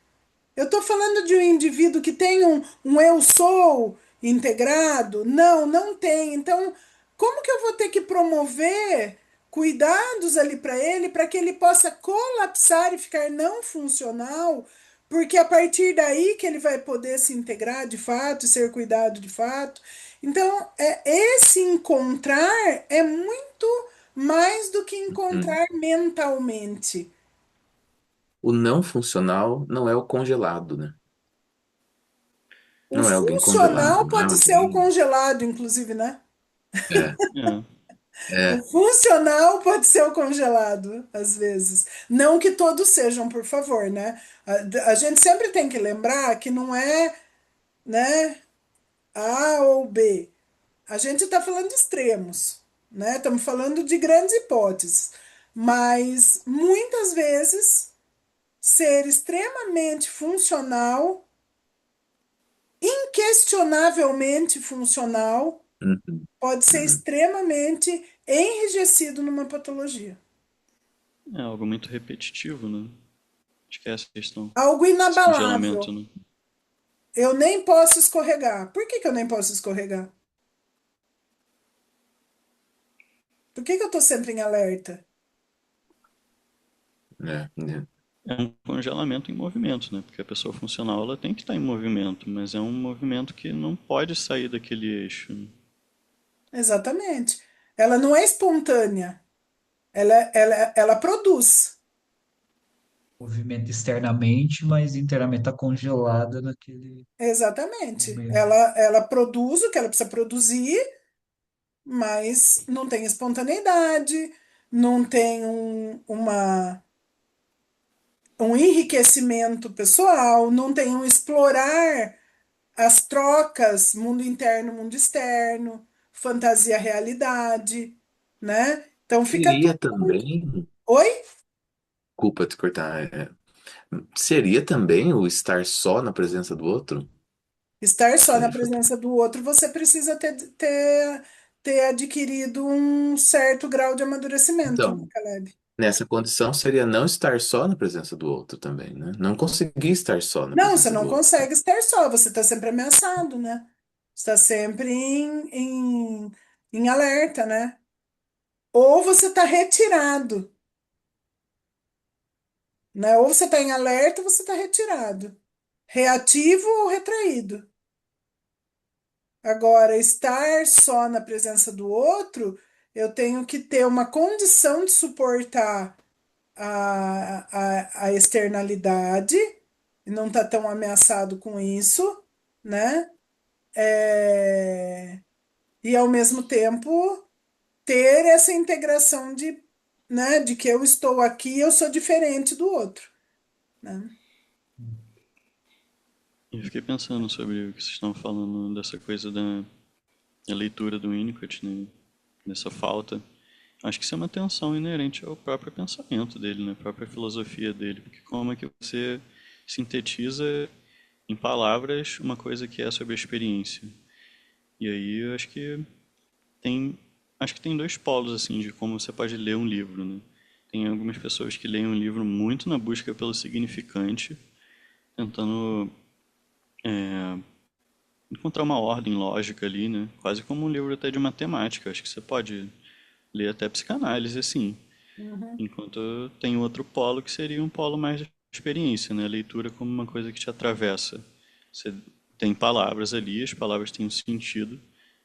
Speaker 1: Eu estou falando de um indivíduo que tem um eu sou integrado? Não, não tem. Então, como que eu vou ter que promover cuidados ali para que ele possa colapsar e ficar não funcional? Porque a partir daí que ele vai poder se integrar de fato e ser cuidado de fato. Então, esse encontrar é muito mais do que
Speaker 3: hum.
Speaker 1: encontrar mentalmente.
Speaker 3: O não funcional não é o congelado, né?
Speaker 1: O
Speaker 3: Não é alguém congelado,
Speaker 1: funcional
Speaker 3: não é
Speaker 1: pode ser o
Speaker 3: alguém.
Speaker 1: congelado, inclusive, né?
Speaker 3: É,
Speaker 2: É,
Speaker 1: O
Speaker 3: é,
Speaker 1: funcional pode ser o congelado, às vezes. Não que todos sejam, por favor, né? A gente sempre tem que lembrar que não é, né, A ou B. A gente está falando de extremos, né? Estamos falando de grandes hipóteses. Mas muitas vezes ser extremamente funcional, inquestionavelmente funcional,
Speaker 3: uhum,
Speaker 1: pode ser
Speaker 3: uhum.
Speaker 1: extremamente enrijecido numa patologia.
Speaker 2: é algo muito repetitivo, né? Esquece a questão.
Speaker 1: Algo
Speaker 2: Esse
Speaker 1: inabalável.
Speaker 2: congelamento, né?
Speaker 1: Eu nem posso escorregar. Por que que eu nem posso escorregar? Por que que eu estou sempre em alerta?
Speaker 3: É.
Speaker 2: É um congelamento em movimento, né? Porque a pessoa funcional ela tem que estar em movimento, mas é um movimento que não pode sair daquele eixo, né?
Speaker 1: Exatamente. Ela não é espontânea. Ela produz.
Speaker 4: Movimenta externamente, mas internamente está congelada naquele
Speaker 1: Exatamente.
Speaker 4: momento.
Speaker 1: Ela produz o que ela precisa produzir, mas não tem espontaneidade, não tem um enriquecimento pessoal, não tem um explorar as trocas, mundo interno, mundo externo, fantasia, realidade, né? Então fica tudo
Speaker 3: Seria
Speaker 1: muito.
Speaker 3: também,
Speaker 1: Oi?
Speaker 3: culpa te cortar, seria também o estar só na presença do outro?
Speaker 1: Estar só na
Speaker 3: Daí foi-
Speaker 1: presença do outro, você precisa ter adquirido um certo grau de amadurecimento, né,
Speaker 3: Então,
Speaker 1: Caleb?
Speaker 3: nessa condição seria não estar só na presença do outro também, né? Não conseguir estar só na
Speaker 1: Não, você
Speaker 3: presença
Speaker 1: não
Speaker 3: do outro.
Speaker 1: consegue estar só, você está sempre ameaçado, né? Está sempre em alerta, né? Ou você está retirado, né? Ou você está em alerta ou você está retirado. Reativo ou retraído. Agora, estar só na presença do outro, eu tenho que ter uma condição de suportar a externalidade, e não estar tão ameaçado com isso, né? E ao mesmo tempo ter essa integração né, de que eu estou aqui, eu sou diferente do outro, né?
Speaker 2: E eu fiquei pensando sobre o que vocês estão falando dessa coisa da leitura do Winnicott, né? Dessa falta. Acho que isso é uma tensão inerente ao próprio pensamento dele, né? A própria filosofia dele. Porque como é que você sintetiza em palavras uma coisa que é sobre a experiência? E aí eu tem, acho que tem dois polos assim de como você pode ler um livro, né? Tem algumas pessoas que leem um livro muito na busca pelo significante, tentando encontrar uma ordem lógica ali, né? Quase como um livro até de matemática. Acho que você pode ler até psicanálise assim.
Speaker 1: Uhum.
Speaker 2: Enquanto tem outro polo que seria um polo mais de experiência, né? A leitura como uma coisa que te atravessa. Você tem palavras ali, as palavras têm um sentido,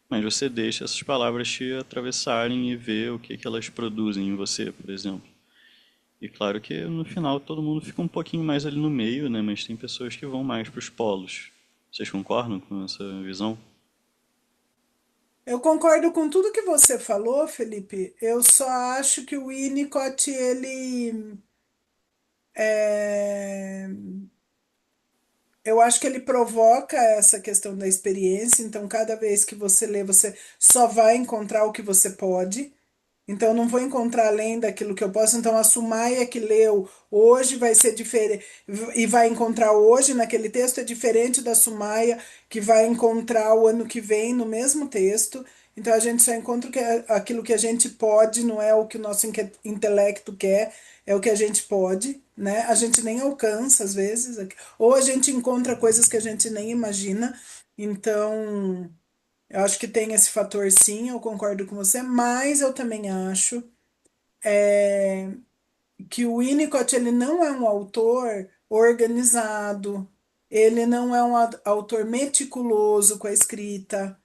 Speaker 2: mas você deixa essas palavras te atravessarem e ver o que que elas produzem em você, por exemplo. E claro que no final todo mundo fica um pouquinho mais ali no meio, né? Mas tem pessoas que vão mais para os polos. Vocês concordam com essa visão?
Speaker 1: Eu concordo com tudo que você falou, Felipe. Eu só acho que o Winnicott, ele eu acho que ele provoca essa questão da experiência, então cada vez que você lê, você só vai encontrar o que você pode. Então, eu não vou encontrar além daquilo que eu posso. Então, a Sumaia que leu hoje vai ser diferente, e vai encontrar hoje naquele texto é diferente da Sumaia que vai encontrar o ano que vem no mesmo texto. Então, a gente só encontra aquilo que a gente pode, não é o que o nosso intelecto quer, é o que a gente pode, né? A gente nem alcança às vezes, ou a gente encontra coisas que a gente nem imagina. Então. Eu acho que tem esse fator, sim, eu concordo com você, mas eu também acho que o Winnicott ele não é um autor organizado, ele não é um autor meticuloso com a escrita.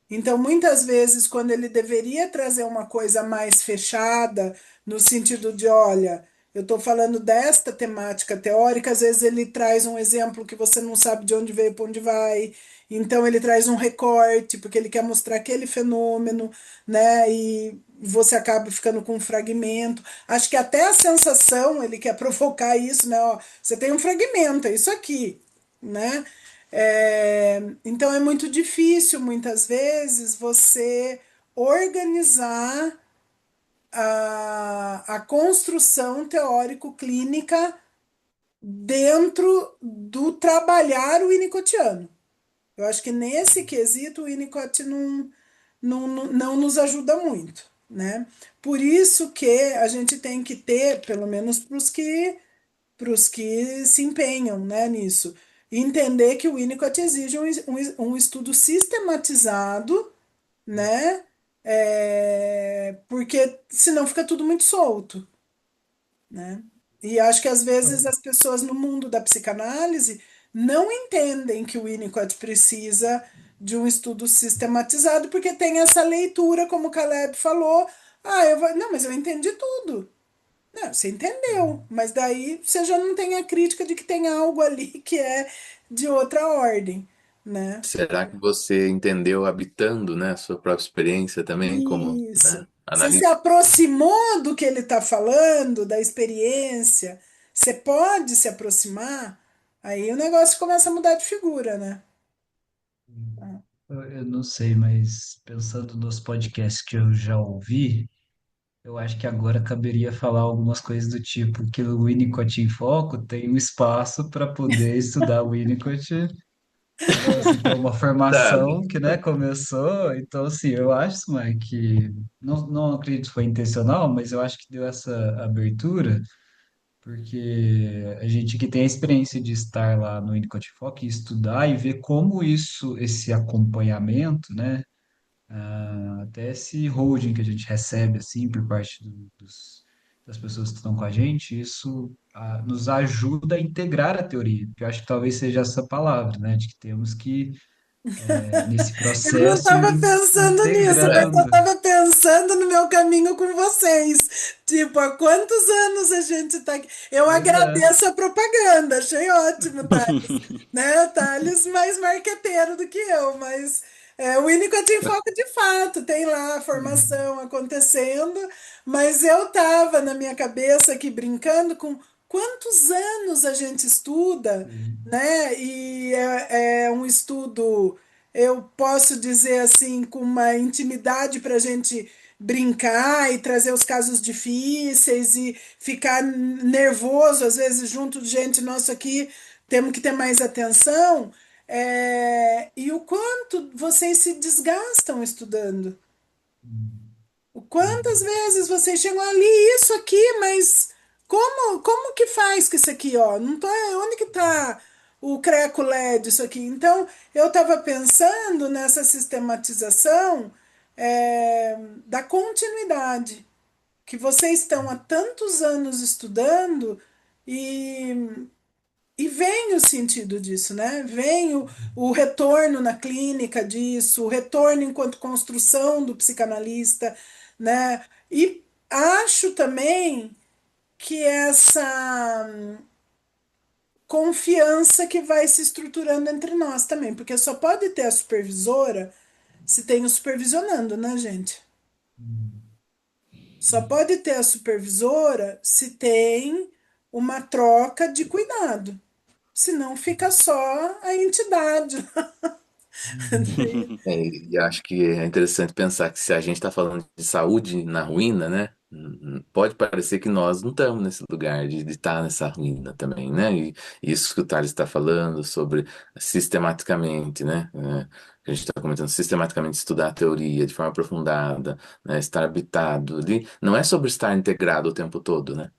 Speaker 1: Então, muitas vezes, quando ele deveria trazer uma coisa mais fechada, no sentido de, olha, eu estou falando desta temática teórica, às vezes ele traz um exemplo que você não sabe de onde veio para onde vai, então ele traz um recorte, porque ele quer mostrar aquele fenômeno, né? E você acaba ficando com um fragmento. Acho que até a sensação ele quer provocar isso, né? Ó, você tem um fragmento, é isso aqui, né? Então é muito difícil, muitas vezes, você organizar a construção teórico-clínica dentro do trabalhar o winnicottiano. Eu acho que nesse quesito o Winnicott não nos ajuda muito, né? Por isso que a gente tem que ter, pelo menos para os que se empenham, né, nisso. E entender que o Winnicott exige um estudo sistematizado, né? Porque senão fica tudo muito solto, né? E acho que às vezes as pessoas no mundo da psicanálise não entendem que o Winnicott precisa de um estudo sistematizado, porque tem essa leitura, como o Caleb falou. Não, mas eu entendi tudo. Não, você entendeu, mas daí você já não tem a crítica de que tem algo ali que é de outra ordem, né?
Speaker 3: Será que você entendeu habitando, né, a sua própria experiência também como,
Speaker 1: Isso.
Speaker 3: né,
Speaker 1: Você se
Speaker 3: analista?
Speaker 1: aproximou do que ele está falando, da experiência, você pode se aproximar, aí o negócio começa a mudar de figura, né?
Speaker 4: Eu não sei, mas pensando nos podcasts que eu já ouvi, eu acho que agora caberia falar algumas coisas do tipo que o Winnicott em Foco tem um espaço para poder estudar o Winnicott, né? Você tem uma formação
Speaker 3: Sabe?
Speaker 4: que, né, começou, então, assim, eu acho, Mike, que não acredito que foi intencional, mas eu acho que deu essa abertura, porque a gente que tem a experiência de estar lá no Winnicott Foco e estudar e ver como isso, esse acompanhamento, né, até esse holding que a gente recebe, assim, por parte das pessoas que estão com a gente, isso nos ajuda a integrar a teoria, que eu acho que talvez seja essa palavra, né, de que temos que, nesse
Speaker 1: Eu não
Speaker 4: processo,
Speaker 1: estava
Speaker 4: ir
Speaker 1: pensando nisso, mas eu
Speaker 4: integrando.
Speaker 1: estava pensando no meu caminho com vocês. Tipo, há quantos anos a gente está aqui? Eu
Speaker 4: Pois é.
Speaker 1: agradeço a propaganda, achei ótimo, Thales. Né? O Thales mais marqueteiro do que eu, mas o Winnicott tem foco de fato, tem lá a formação acontecendo, mas eu estava na minha cabeça aqui brincando com quantos anos a gente estuda,
Speaker 4: Sim.
Speaker 1: né? E é um estudo, eu posso dizer assim, com uma intimidade para a gente brincar e trazer os casos difíceis e ficar nervoso, às vezes, junto de gente, nossa, aqui temos que ter mais atenção. E o quanto vocês se desgastam estudando. O quantas
Speaker 4: Sim.
Speaker 1: vezes vocês chegam ali, isso aqui, mas como que faz com isso aqui, ó? Não tô, onde que tá o creco LED, isso aqui? Então, eu estava pensando nessa sistematização da continuidade, que vocês estão há tantos anos estudando e vem o sentido disso, né? Vem o retorno na clínica disso, o retorno enquanto construção do psicanalista, né? E acho também que essa confiança que vai se estruturando entre nós também, porque só pode ter a supervisora se tem o supervisionando, né, gente? Só pode ter a supervisora se tem uma troca de cuidado. senão fica só a entidade.
Speaker 3: E acho que é interessante pensar que se a gente está falando de saúde na ruína, né? Pode parecer que nós não estamos nesse lugar de estar nessa ruína também, né? E isso que o Thales está falando sobre sistematicamente, né? Que a gente está comentando, sistematicamente estudar a teoria de forma aprofundada, né? Estar habitado ali. Não é sobre estar integrado o tempo todo, né?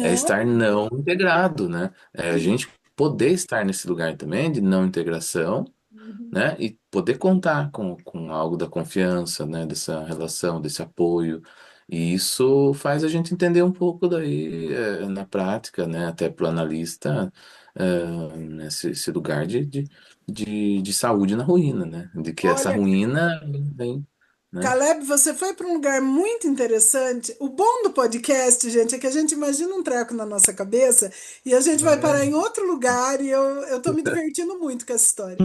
Speaker 3: É estar
Speaker 1: Não.
Speaker 3: não integrado, né? É a gente poder estar nesse lugar também de não integração,
Speaker 1: Uhum.
Speaker 3: né? E poder contar com algo da confiança, né? Dessa relação, desse apoio. E isso faz a gente entender um pouco daí, na prática, né? Até para o analista, nesse lugar de saúde na ruína, né? De que essa
Speaker 1: Olha,
Speaker 3: ruína vem, né?
Speaker 1: Caleb, você foi para um lugar muito interessante. O bom do podcast, gente, é que a gente imagina um treco na nossa cabeça e a gente vai parar em outro lugar e eu tô me divertindo muito com essa história.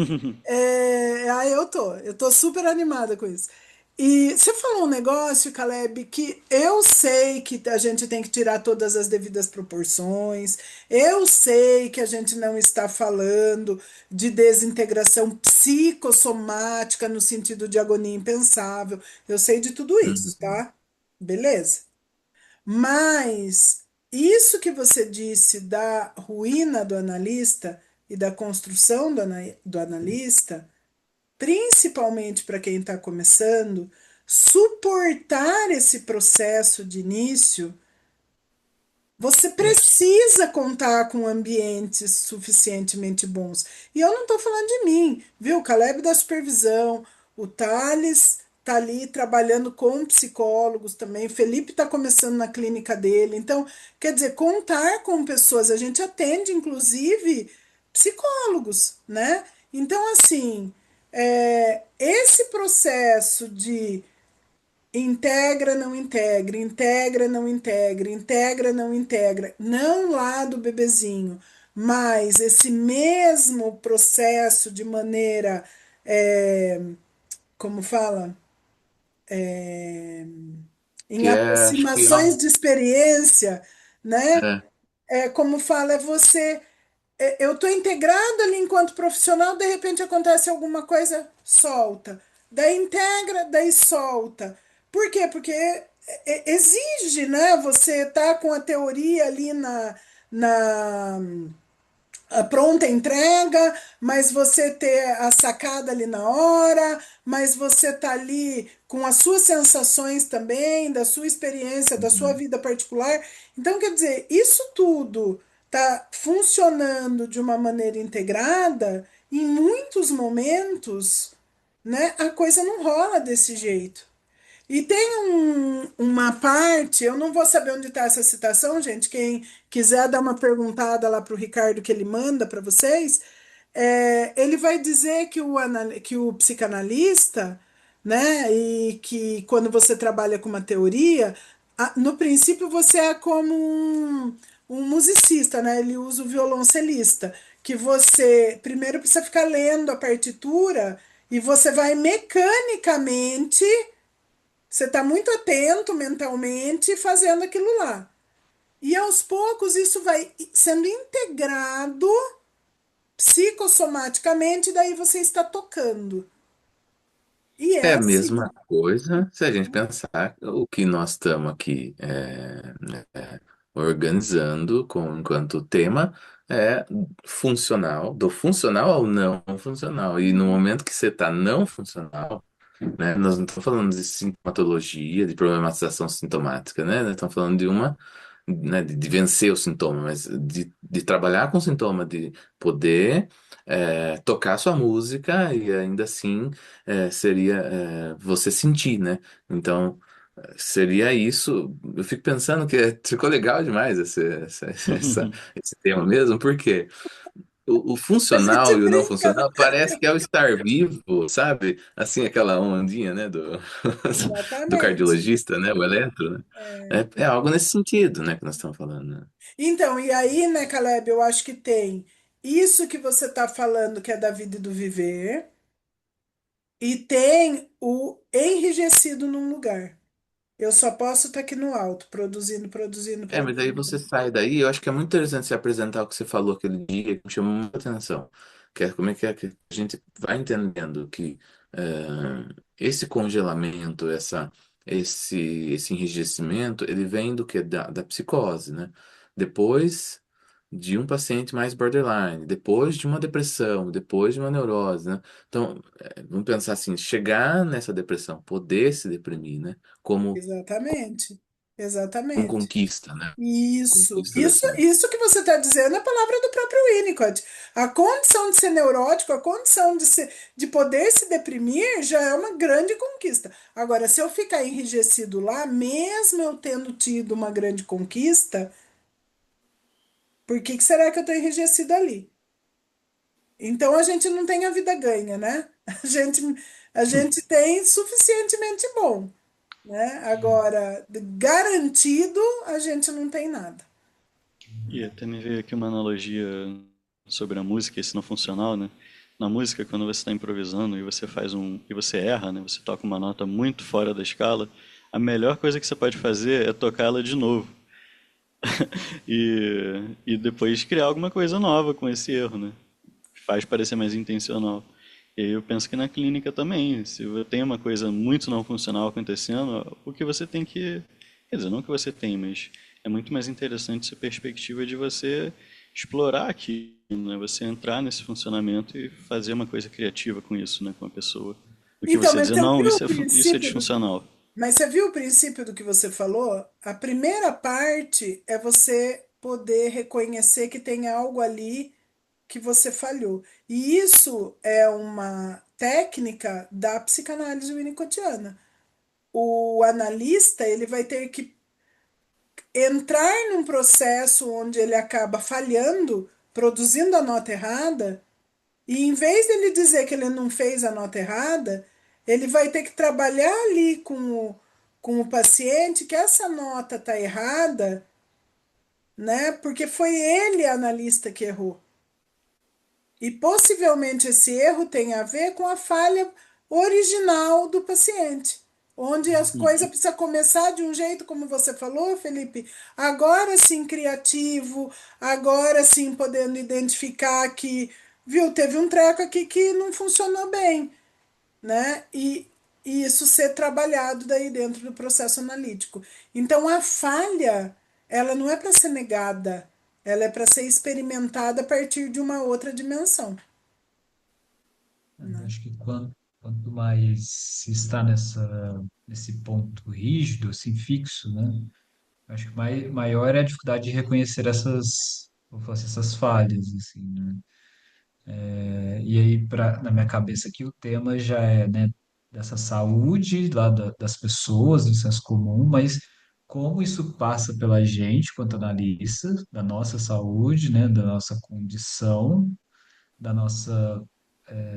Speaker 1: Eu tô super animada com isso. E você falou um negócio, Caleb, que eu sei que a gente tem que tirar todas as devidas proporções, eu sei que a gente não está falando de desintegração psicossomática no sentido de agonia impensável, eu sei de tudo isso,
Speaker 3: Uhum.
Speaker 1: tá? Beleza. Mas isso que você disse da ruína do analista e da construção do analista, principalmente para quem está começando, suportar esse processo de início, você
Speaker 3: É,
Speaker 1: precisa contar com ambientes suficientemente bons. E eu não estou falando de mim, viu? O Caleb da supervisão, o Thales está ali trabalhando com psicólogos também, o Felipe está começando na clínica dele. Então, quer dizer, contar com pessoas, a gente atende, inclusive, psicólogos, né? Então, assim, esse processo de integra, não integra, integra, não integra, integra, não integra. Não lá do bebezinho, mas esse mesmo processo de maneira, como fala, em
Speaker 3: que acho que
Speaker 1: aproximações de experiência, né?
Speaker 3: é,
Speaker 1: Como fala, é você. Eu estou integrado ali enquanto profissional, de repente acontece alguma coisa, solta. Daí integra, daí solta. Por quê? Porque exige, né? Você tá com a teoria ali na a pronta entrega, mas você ter a sacada ali na hora, mas você tá ali com as suas sensações também, da sua experiência, da sua
Speaker 3: uhum.
Speaker 1: vida particular. Então, quer dizer, isso tudo tá funcionando de uma maneira integrada, em muitos momentos, né, a coisa não rola desse jeito. E tem uma parte, eu não vou saber onde está essa citação, gente. Quem quiser dar uma perguntada lá para o Ricardo que ele manda para vocês, ele vai dizer que o psicanalista, né, e que quando você trabalha com uma teoria, no princípio você é como um musicista, né? Ele usa o violoncelista, que você primeiro precisa ficar lendo a partitura e você vai mecanicamente, você está muito atento mentalmente fazendo aquilo lá. E aos poucos isso vai sendo integrado psicossomaticamente, daí você está tocando. E é
Speaker 3: É a
Speaker 1: assim.
Speaker 3: mesma coisa se a gente pensar o que nós estamos aqui organizando enquanto tema é funcional, do funcional ao não funcional. E no
Speaker 1: Uhum,
Speaker 3: momento que você está não funcional, né, nós não estamos falando de sintomatologia, de problematização sintomática, né? Nós estamos falando de uma, né, de vencer o sintoma, mas de trabalhar com o sintoma, de poder tocar sua música e ainda assim seria você sentir, né? Então, seria isso. Eu fico pensando que ficou legal demais esse tema mesmo, porque o
Speaker 1: a gente
Speaker 3: funcional e o não
Speaker 1: brinca, né?
Speaker 3: funcional parece que é o estar vivo, sabe? Assim, aquela ondinha, né, do
Speaker 1: Exatamente.
Speaker 3: cardiologista, né, o eletro, né? É algo nesse sentido, né, que nós estamos falando, né?
Speaker 1: Então, e aí, né, Caleb, eu acho que tem isso que você está falando, que é da vida e do viver, e tem o enrijecido num lugar. Eu só posso estar aqui no alto, produzindo, produzindo,
Speaker 3: Mas aí você
Speaker 1: produzindo.
Speaker 3: sai daí, eu acho que é muito interessante você apresentar o que você falou aquele dia, que me chamou muita atenção. Que é como é que a gente vai entendendo que esse congelamento, esse enrijecimento, ele vem do que? Da psicose, né? Depois de um paciente mais borderline, depois de uma depressão, depois de uma neurose, né? Então, vamos pensar assim, chegar nessa depressão, poder se deprimir, né?
Speaker 1: Exatamente,
Speaker 3: Como
Speaker 1: exatamente.
Speaker 3: conquista, né?
Speaker 1: Isso,
Speaker 3: Conquista
Speaker 1: isso,
Speaker 3: dessa.
Speaker 1: isso que você está dizendo é a palavra do próprio Winnicott. A condição de ser neurótico, a condição de poder se deprimir já é uma grande conquista. Agora, se eu ficar enrijecido lá, mesmo eu tendo tido uma grande conquista, por que que será que eu estou enrijecido ali? Então a gente não tem a vida ganha, né? A gente, a gente tem suficientemente bom, né? Agora, garantido, a gente não tem nada.
Speaker 2: E até me veio aqui uma analogia sobre a música, esse não funcional, né? Na música, quando você está improvisando e você faz e você erra, né? Você toca uma nota muito fora da escala, a melhor coisa que você pode fazer é tocá-la de novo e depois criar alguma coisa nova com esse erro, né? Faz parecer mais intencional. E aí eu penso que na clínica também, se tem uma coisa muito não funcional acontecendo, o que você tem que, quer dizer, não que você tem, mas é muito mais interessante essa perspectiva de você explorar aquilo, né? Você entrar nesse funcionamento e fazer uma coisa criativa com isso, né, com a pessoa. Do que
Speaker 1: Então,
Speaker 2: você
Speaker 1: mas
Speaker 2: dizer,
Speaker 1: você
Speaker 2: não,
Speaker 1: viu o
Speaker 2: isso é
Speaker 1: princípio
Speaker 2: disfuncional.
Speaker 1: mas você viu o princípio do que você falou? A primeira parte é você poder reconhecer que tem algo ali que você falhou. E isso é uma técnica da psicanálise winnicottiana. O analista, ele vai ter que entrar num processo onde ele acaba falhando, produzindo a nota errada, e em vez dele dizer que ele não fez a nota errada, ele vai ter que trabalhar ali com o paciente que essa nota está errada, né? Porque foi ele, analista, que errou. E possivelmente esse erro tem a ver com a falha original do paciente, onde as coisas precisam começar de um jeito, como você falou, Felipe, agora sim criativo, agora sim podendo identificar que, viu, teve um treco aqui que não funcionou bem, né? E isso ser trabalhado daí dentro do processo analítico. Então a falha, ela não é para ser negada, ela é para ser experimentada a partir de uma outra dimensão,
Speaker 4: Eu
Speaker 1: né?
Speaker 4: acho que quanto mais se está nesse ponto rígido, assim, fixo, né? Eu acho que maior é a dificuldade de reconhecer vou falar assim, essas falhas, assim, né? E aí, na minha cabeça aqui, o tema já é, né, dessa saúde lá das pessoas, do senso comum, mas como isso passa pela gente, quanto analista, da nossa saúde, né, da nossa condição, da nossa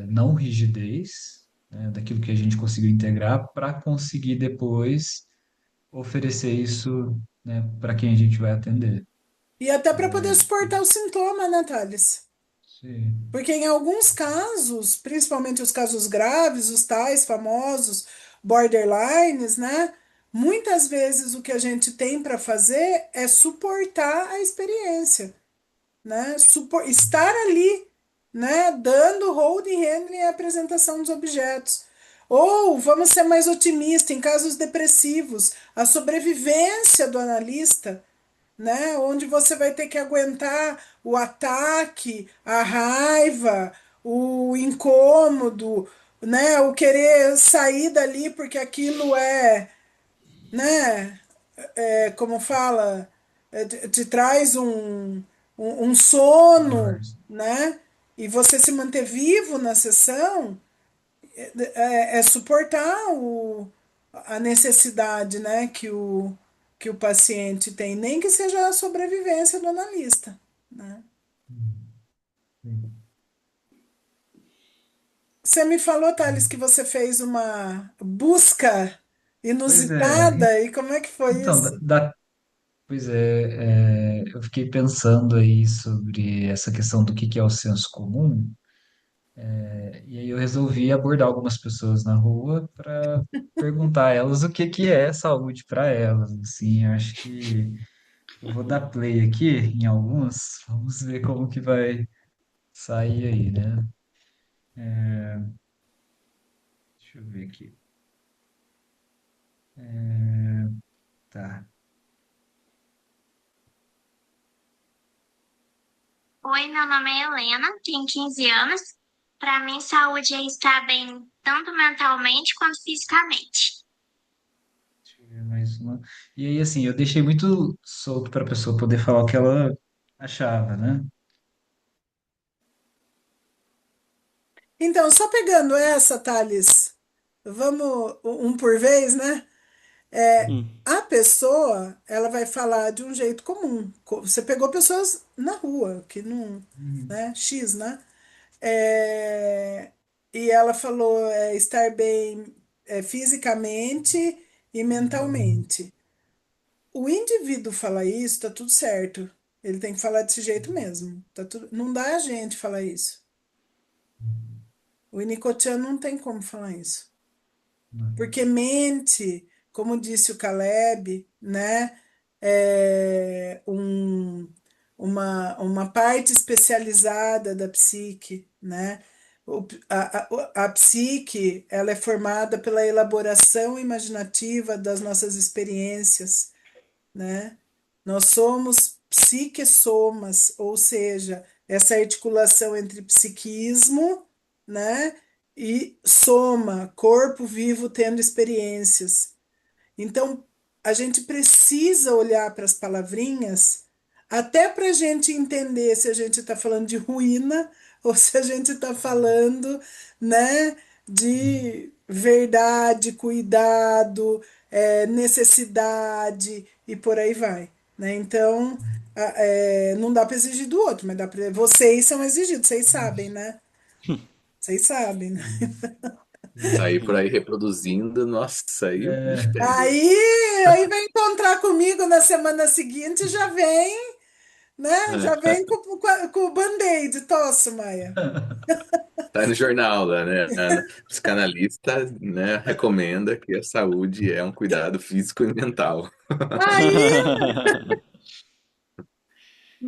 Speaker 4: não rigidez, né, daquilo que a gente conseguiu integrar, para conseguir depois oferecer isso, né, para quem a gente vai atender.
Speaker 1: E até para poder suportar o sintoma, né, Thales?
Speaker 4: Sim.
Speaker 1: Porque em alguns casos, principalmente os casos graves, os tais famosos borderlines, né? Muitas vezes o que a gente tem para fazer é suportar a experiência, né? Estar ali, né? Dando holding handling e apresentação dos objetos. Ou, vamos ser mais otimistas, em casos depressivos, a sobrevivência do analista, né? Onde você vai ter que aguentar o ataque, a raiva, o incômodo, né? O querer sair dali porque aquilo né? Como fala, te traz um sono,
Speaker 4: Maior.
Speaker 1: né? E você se manter vivo na sessão é suportar a necessidade, né, que o paciente tem, nem que seja a sobrevivência do analista, né?
Speaker 4: Sim.
Speaker 1: Você me falou, Thales, que você fez uma busca
Speaker 4: Pois é,
Speaker 1: inusitada, e como é que foi
Speaker 4: então,
Speaker 1: isso?
Speaker 4: pois eu fiquei pensando aí sobre essa questão do que é o senso comum. E aí eu resolvi abordar algumas pessoas na rua para perguntar a elas o que que é saúde para elas. Assim, eu acho que eu vou dar play aqui em alguns, vamos ver como que vai sair aí, né? Deixa eu ver aqui. Tá.
Speaker 5: Oi, meu nome é Helena, tenho 15 anos. Para mim, saúde é estar bem tanto mentalmente quanto fisicamente.
Speaker 4: Deixa eu ver mais uma. E aí, assim, eu deixei muito solto para a pessoa poder falar o que ela achava, né?
Speaker 1: Então, só pegando essa, Thales, vamos um por vez, né?
Speaker 2: Hum,
Speaker 1: A pessoa, ela vai falar de um jeito comum. Você pegou pessoas na rua, que não,
Speaker 4: Uhum.
Speaker 1: né? X, né? É, e ela falou estar bem fisicamente e
Speaker 4: Mentalmente.
Speaker 1: mentalmente. O indivíduo falar isso, tá tudo certo. Ele tem que falar desse jeito mesmo. Tá tudo, não dá a gente falar isso. O Nicotiano não tem como falar isso. Porque mente, como disse o Caleb, né, uma parte especializada da psique, né? A psique, ela é formada pela elaboração imaginativa das nossas experiências, né? Nós somos psique-somas, ou seja, essa articulação entre psiquismo, né, e soma, corpo vivo tendo experiências. Então, a gente precisa olhar para as palavrinhas, até para a gente entender se a gente está falando de ruína ou se a gente está falando, né, de verdade, cuidado, necessidade e por aí vai, né? Então, não dá para exigir do outro, mas dá para. Vocês são exigidos, vocês sabem, né? Vocês sabem, né?
Speaker 3: Sair por aí reproduzindo, nossa, aí o bicho
Speaker 4: É,
Speaker 3: pega.
Speaker 1: Aí vai encontrar comigo na semana seguinte, já vem, né? Já
Speaker 3: É,
Speaker 1: vem com o band-aid, tosse, Maia.
Speaker 3: tá no jornal lá, né? A psicanalista, né, recomenda que a saúde é um cuidado físico e mental.
Speaker 1: Aí,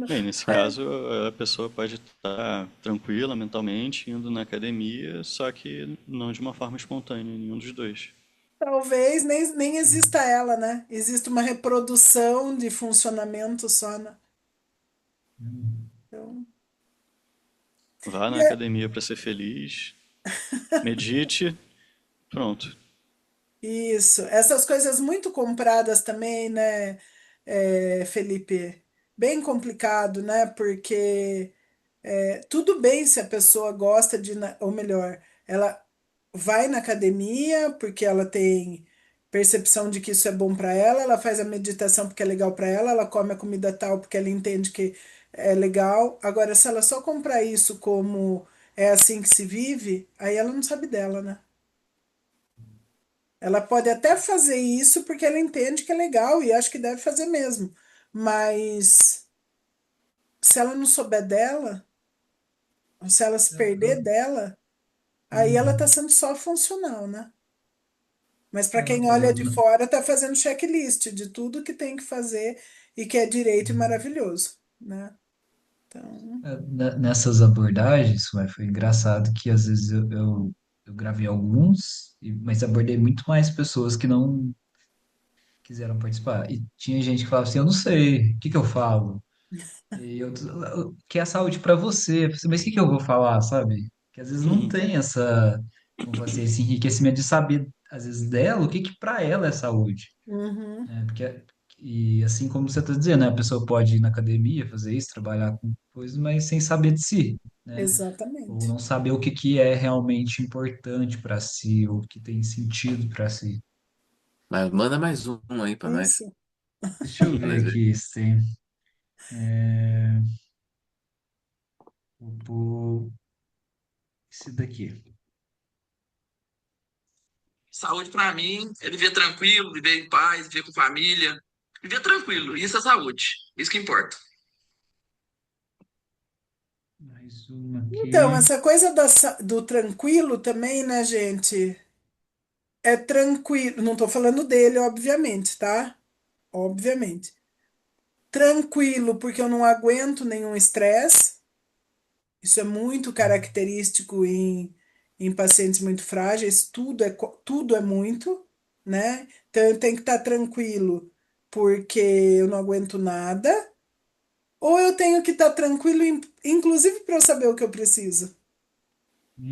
Speaker 2: Bem, nesse
Speaker 1: é,
Speaker 2: caso, a pessoa pode estar tranquila mentalmente, indo na academia, só que não de uma forma espontânea, nenhum dos dois.
Speaker 1: talvez nem exista ela, né? Existe uma reprodução de funcionamento só, né? Então,
Speaker 2: Vá
Speaker 1: e
Speaker 2: na academia para ser feliz, medite, pronto.
Speaker 1: isso, essas coisas muito compradas também, né, Felipe? Bem complicado, né? Porque tudo bem se a pessoa gosta de, ou melhor, ela vai na academia porque ela tem percepção de que isso é bom para ela, ela faz a meditação porque é legal para ela, ela come a comida tal porque ela entende que é legal. Agora, se ela só comprar isso como é assim que se vive, aí ela não sabe dela, né? Ela pode até fazer isso porque ela entende que é legal e acho que deve fazer mesmo. Mas se ela não souber dela, ou se ela se perder dela, aí ela está sendo só funcional, né? Mas para quem olha de fora, está fazendo checklist de tudo que tem que fazer e que é direito e maravilhoso, né? Então,
Speaker 4: Nessas abordagens, foi engraçado que às vezes eu gravei alguns, mas abordei muito mais pessoas que não quiseram participar. E tinha gente que falava assim, eu não sei, o que que eu falo? E eu que é a saúde para você. Eu falei assim, mas o que que eu vou falar, sabe? Que às vezes não tem essa, como você, esse enriquecimento de saber, às vezes, dela, o que que para ela é saúde,
Speaker 1: uhum,
Speaker 4: né? Porque, e assim como você está dizendo, né? A pessoa pode ir na academia, fazer isso, trabalhar com coisas, mas sem saber de si, né? Ou
Speaker 1: exatamente.
Speaker 4: não saber o que que é realmente importante para si, ou que tem sentido para si.
Speaker 3: Mas manda mais um aí pra nós.
Speaker 1: Isso.
Speaker 4: Deixa eu
Speaker 3: Pra
Speaker 4: ver
Speaker 3: nós ver.
Speaker 4: aqui, se tem. É, esse daqui.
Speaker 6: Saúde para mim é viver tranquilo, viver em paz, viver com família. Viver tranquilo, isso é saúde. Isso que importa.
Speaker 4: Mais uma
Speaker 1: Então,
Speaker 4: aqui.
Speaker 1: essa coisa do tranquilo também, né, gente? É tranquilo. Não tô falando dele, obviamente, tá? Obviamente. Tranquilo, porque eu não aguento nenhum estresse. Isso é muito característico em pacientes muito frágeis. Tudo é muito, né? Então, eu tenho que estar tranquilo, porque eu não aguento nada. Ou eu tenho que estar tranquilo, inclusive para eu saber o que eu preciso.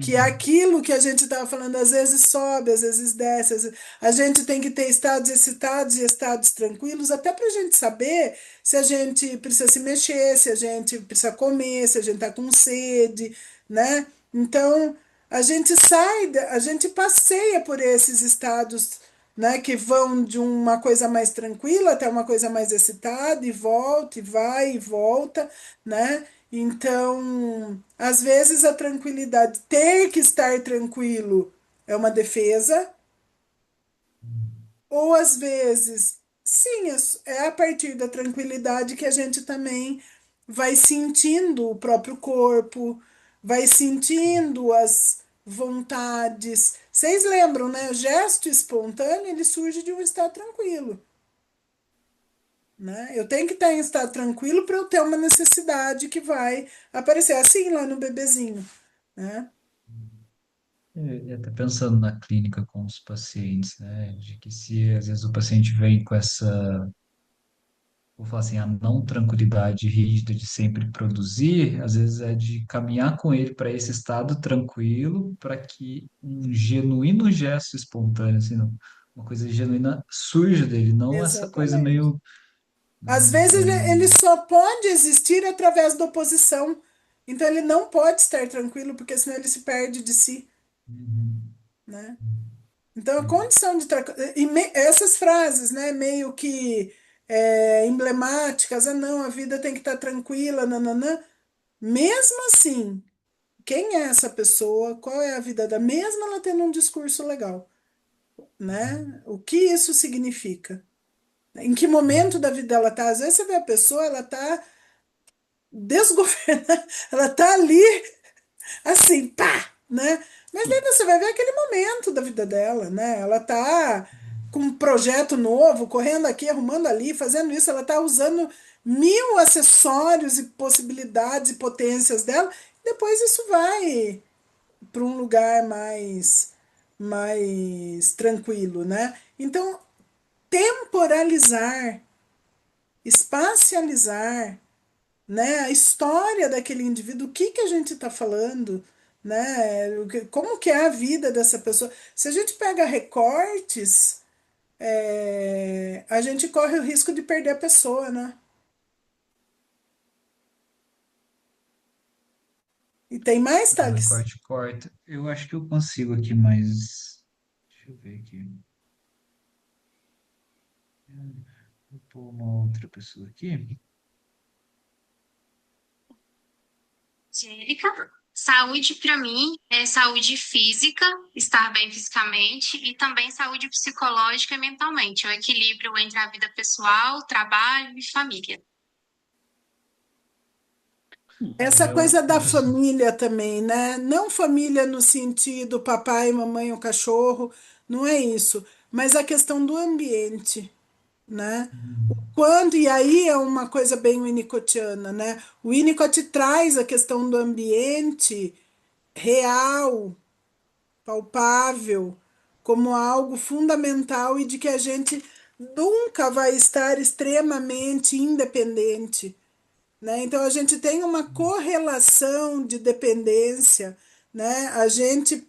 Speaker 1: Que é
Speaker 4: Uhum.
Speaker 1: aquilo que a gente estava falando, às vezes sobe, às vezes desce. A gente tem que ter estados excitados e estados tranquilos, até para a gente saber se a gente precisa se mexer, se a gente precisa comer, se a gente está com sede, né? Então, a gente passeia por esses estados, né, que vão de uma coisa mais tranquila até uma coisa mais excitada, e volta, e vai, e volta, né? Então, às vezes a tranquilidade, ter que estar tranquilo é uma defesa, ou às vezes, sim, é a partir da tranquilidade que a gente também vai sentindo o próprio corpo, vai sentindo as vontades. Vocês lembram, né? O gesto espontâneo, ele surge de um estado tranquilo, né? Eu tenho que estar em estado tranquilo para eu ter uma necessidade que vai aparecer assim lá no bebezinho, né?
Speaker 4: E até pensando na clínica com os pacientes, né, de que se às vezes o paciente vem com essa, vou falar assim, a não tranquilidade rígida de sempre produzir, às vezes é de caminhar com ele para esse estado tranquilo, para que um genuíno gesto espontâneo, assim, uma coisa genuína surja dele, não essa coisa
Speaker 1: Exatamente.
Speaker 4: meio,
Speaker 1: Às
Speaker 4: né,
Speaker 1: vezes ele só pode existir através da oposição. Então ele não pode estar tranquilo, porque senão ele se perde de si,
Speaker 4: uhum,
Speaker 1: né? Então a condição de essas frases, né, meio que emblemáticas, ah não, a vida tem que estar tranquila, nananã. Mesmo assim, quem é essa pessoa? Qual é a vida da mesma ela tendo um discurso legal, né? O que isso significa? Em que momento da vida ela tá? Às vezes você vê a pessoa, ela tá desgovernada, ela tá ali assim, pá, né? Mas daí você vai ver aquele momento da vida dela, né? Ela tá com um projeto novo, correndo aqui, arrumando ali, fazendo isso, ela tá usando mil acessórios e possibilidades e potências dela. Depois isso vai para um lugar mais tranquilo, né? Então, temporalizar, espacializar, né? A história daquele indivíduo, o que que a gente está falando, né? Como que é a vida dessa pessoa? Se a gente pega recortes, a gente corre o risco de perder a pessoa, né? E tem mais,
Speaker 4: fazer um
Speaker 1: Thales?
Speaker 4: recorte corta. Eu acho que eu consigo aqui, mas deixa eu ver aqui. Vou pôr uma outra pessoa aqui.
Speaker 5: Angélica, saúde para mim é saúde física, estar bem fisicamente, e também saúde psicológica e mentalmente, o equilíbrio entre a vida pessoal, trabalho e família.
Speaker 1: Essa
Speaker 4: Eu,
Speaker 1: coisa da
Speaker 4: eu já sou.
Speaker 1: família também, né? Não família no sentido papai, mamãe, o cachorro, não é isso. Mas a questão do ambiente, né? Quando, e aí é uma coisa bem winnicottiana, né? O Winnicott traz a questão do ambiente real, palpável, como algo fundamental e de que a gente nunca vai estar extremamente independente, né? Então a gente tem uma correlação de dependência, né? A gente,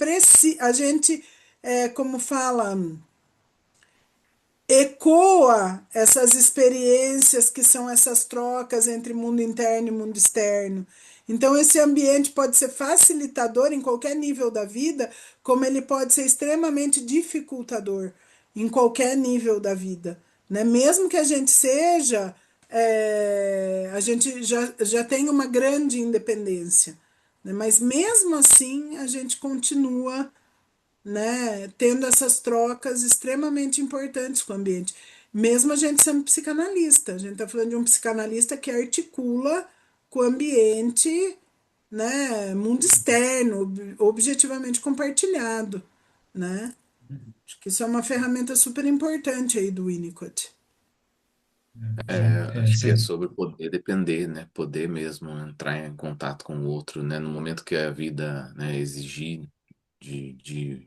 Speaker 1: como fala, ecoa essas experiências que são essas trocas entre mundo interno e mundo externo. Então, esse ambiente pode ser facilitador em qualquer nível da vida, como ele pode ser extremamente dificultador em qualquer nível da vida, né? Mesmo que a gente seja, a gente já tem uma grande independência, né? Mas mesmo assim a gente continua, né, tendo essas trocas extremamente importantes com o ambiente. Mesmo a gente sendo psicanalista, a gente está falando de um psicanalista que articula com o ambiente né? Mundo externo, objetivamente compartilhado, né? Acho que isso é uma ferramenta super importante aí do Winnicott.
Speaker 3: Acho que é sobre poder depender, né? Poder mesmo entrar em contato com o outro, né? No momento que a vida, né, exigir de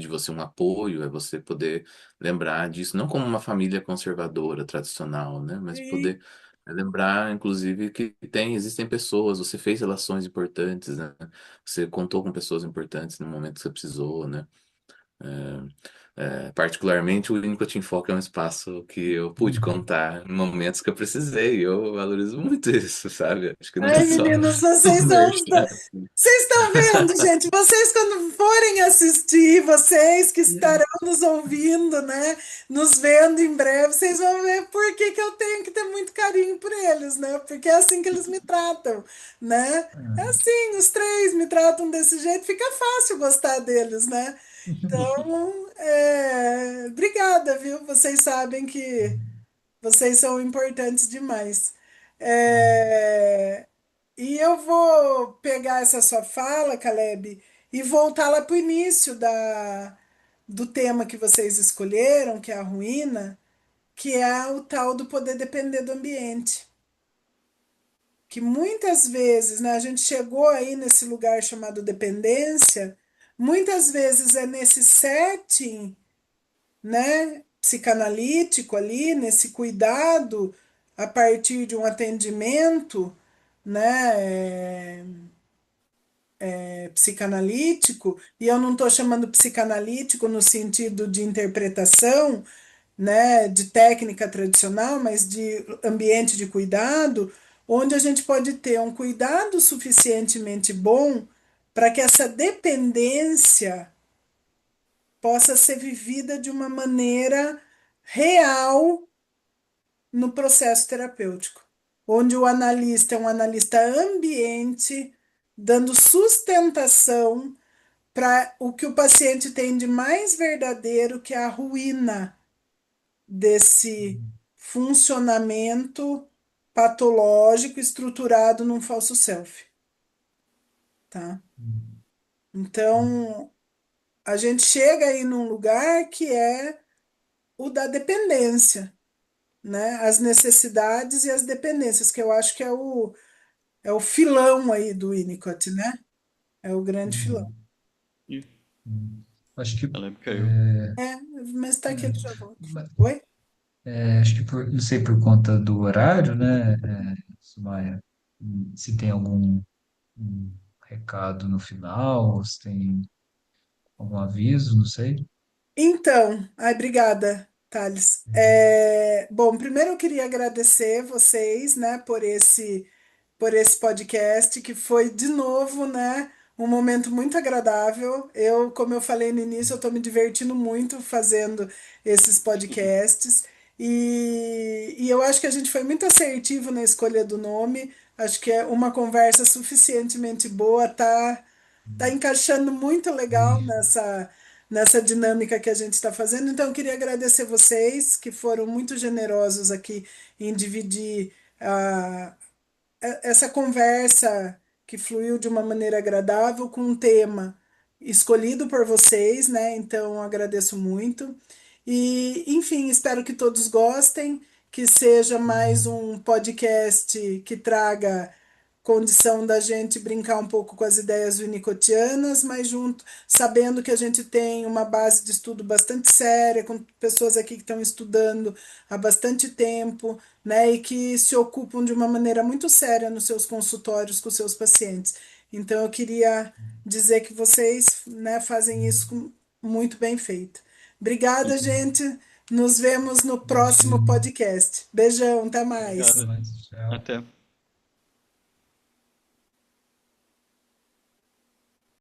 Speaker 3: você um apoio, é você poder lembrar disso, não como uma família conservadora, tradicional, né? Mas
Speaker 1: E,
Speaker 3: poder lembrar, inclusive, que existem pessoas, você fez relações importantes, né? Você contou com pessoas importantes no momento que você precisou, né? Particularmente, o Winnicott em Foco é um espaço que eu pude contar em momentos que eu precisei. Eu valorizo muito isso, sabe? Acho que não é
Speaker 1: ai,
Speaker 3: só
Speaker 1: meninos,
Speaker 3: um merchan.
Speaker 1: vocês estão vendo, gente? Vocês, quando forem assistir, vocês que estarão nos ouvindo, né? Nos vendo em breve, vocês vão ver por que que eu tenho que ter muito carinho por eles, né? Porque é assim que eles me tratam, né? É assim, os três me tratam desse jeito, fica fácil gostar deles, né? Então, obrigada, viu? Vocês sabem que vocês são importantes demais. É, e eu vou pegar essa sua fala, Caleb, e voltar lá para o início do tema que vocês escolheram, que é a ruína, que é o tal do poder depender do ambiente. Que muitas vezes, né, a gente chegou aí nesse lugar chamado dependência, muitas vezes é nesse setting, né, psicanalítico ali, nesse cuidado a partir de um atendimento, né, psicanalítico, e eu não estou chamando psicanalítico no sentido de interpretação, né, de técnica tradicional, mas de ambiente de cuidado, onde a gente pode ter um cuidado suficientemente bom para que essa dependência possa ser vivida de uma maneira real no processo terapêutico, onde o analista é um analista ambiente, dando sustentação para o que o paciente tem de mais verdadeiro, que é a ruína desse funcionamento patológico estruturado num falso self, tá? Então, a gente chega aí num lugar que é o da dependência, né? As necessidades e as dependências, que eu acho que é o filão aí do Winnicott, né? É o grande filão.
Speaker 2: Ih,
Speaker 4: Acho que,
Speaker 2: ela caiu.
Speaker 1: Mas tá aqui, ele já volta.
Speaker 4: mas,
Speaker 1: Oi?
Speaker 4: acho que não sei por conta do horário, né, Sumaya, se tem algum recado no final, ou se tem algum aviso, não sei.
Speaker 1: Então, ai, obrigada, Thales. Bom, primeiro eu queria agradecer vocês, né, por esse podcast, que foi, de novo, né, um momento muito agradável. Eu, como eu falei no início, eu estou me divertindo muito fazendo esses podcasts. E eu acho que a gente foi muito assertivo na escolha do nome. Acho que é uma conversa suficientemente boa, tá encaixando muito legal
Speaker 4: Sim.
Speaker 1: nessa dinâmica que a gente está fazendo. Então, eu queria agradecer vocês, que foram muito generosos aqui em dividir essa conversa que fluiu de uma maneira agradável com um tema escolhido por vocês, né? Então, agradeço muito. E, enfim, espero que todos gostem, que seja mais um podcast que traga condição da gente brincar um pouco com as ideias winnicottianas, mas junto, sabendo que a gente tem uma base de estudo bastante séria, com pessoas aqui que estão estudando há bastante tempo, né, e que se ocupam de uma maneira muito séria nos seus consultórios com seus pacientes. Então, eu queria dizer que vocês, né, fazem isso muito bem feito. Obrigada, gente. Nos vemos no próximo
Speaker 4: Imagina.
Speaker 1: podcast. Beijão, até mais.
Speaker 2: Obrigado.
Speaker 4: Mas, tchau.
Speaker 2: Até.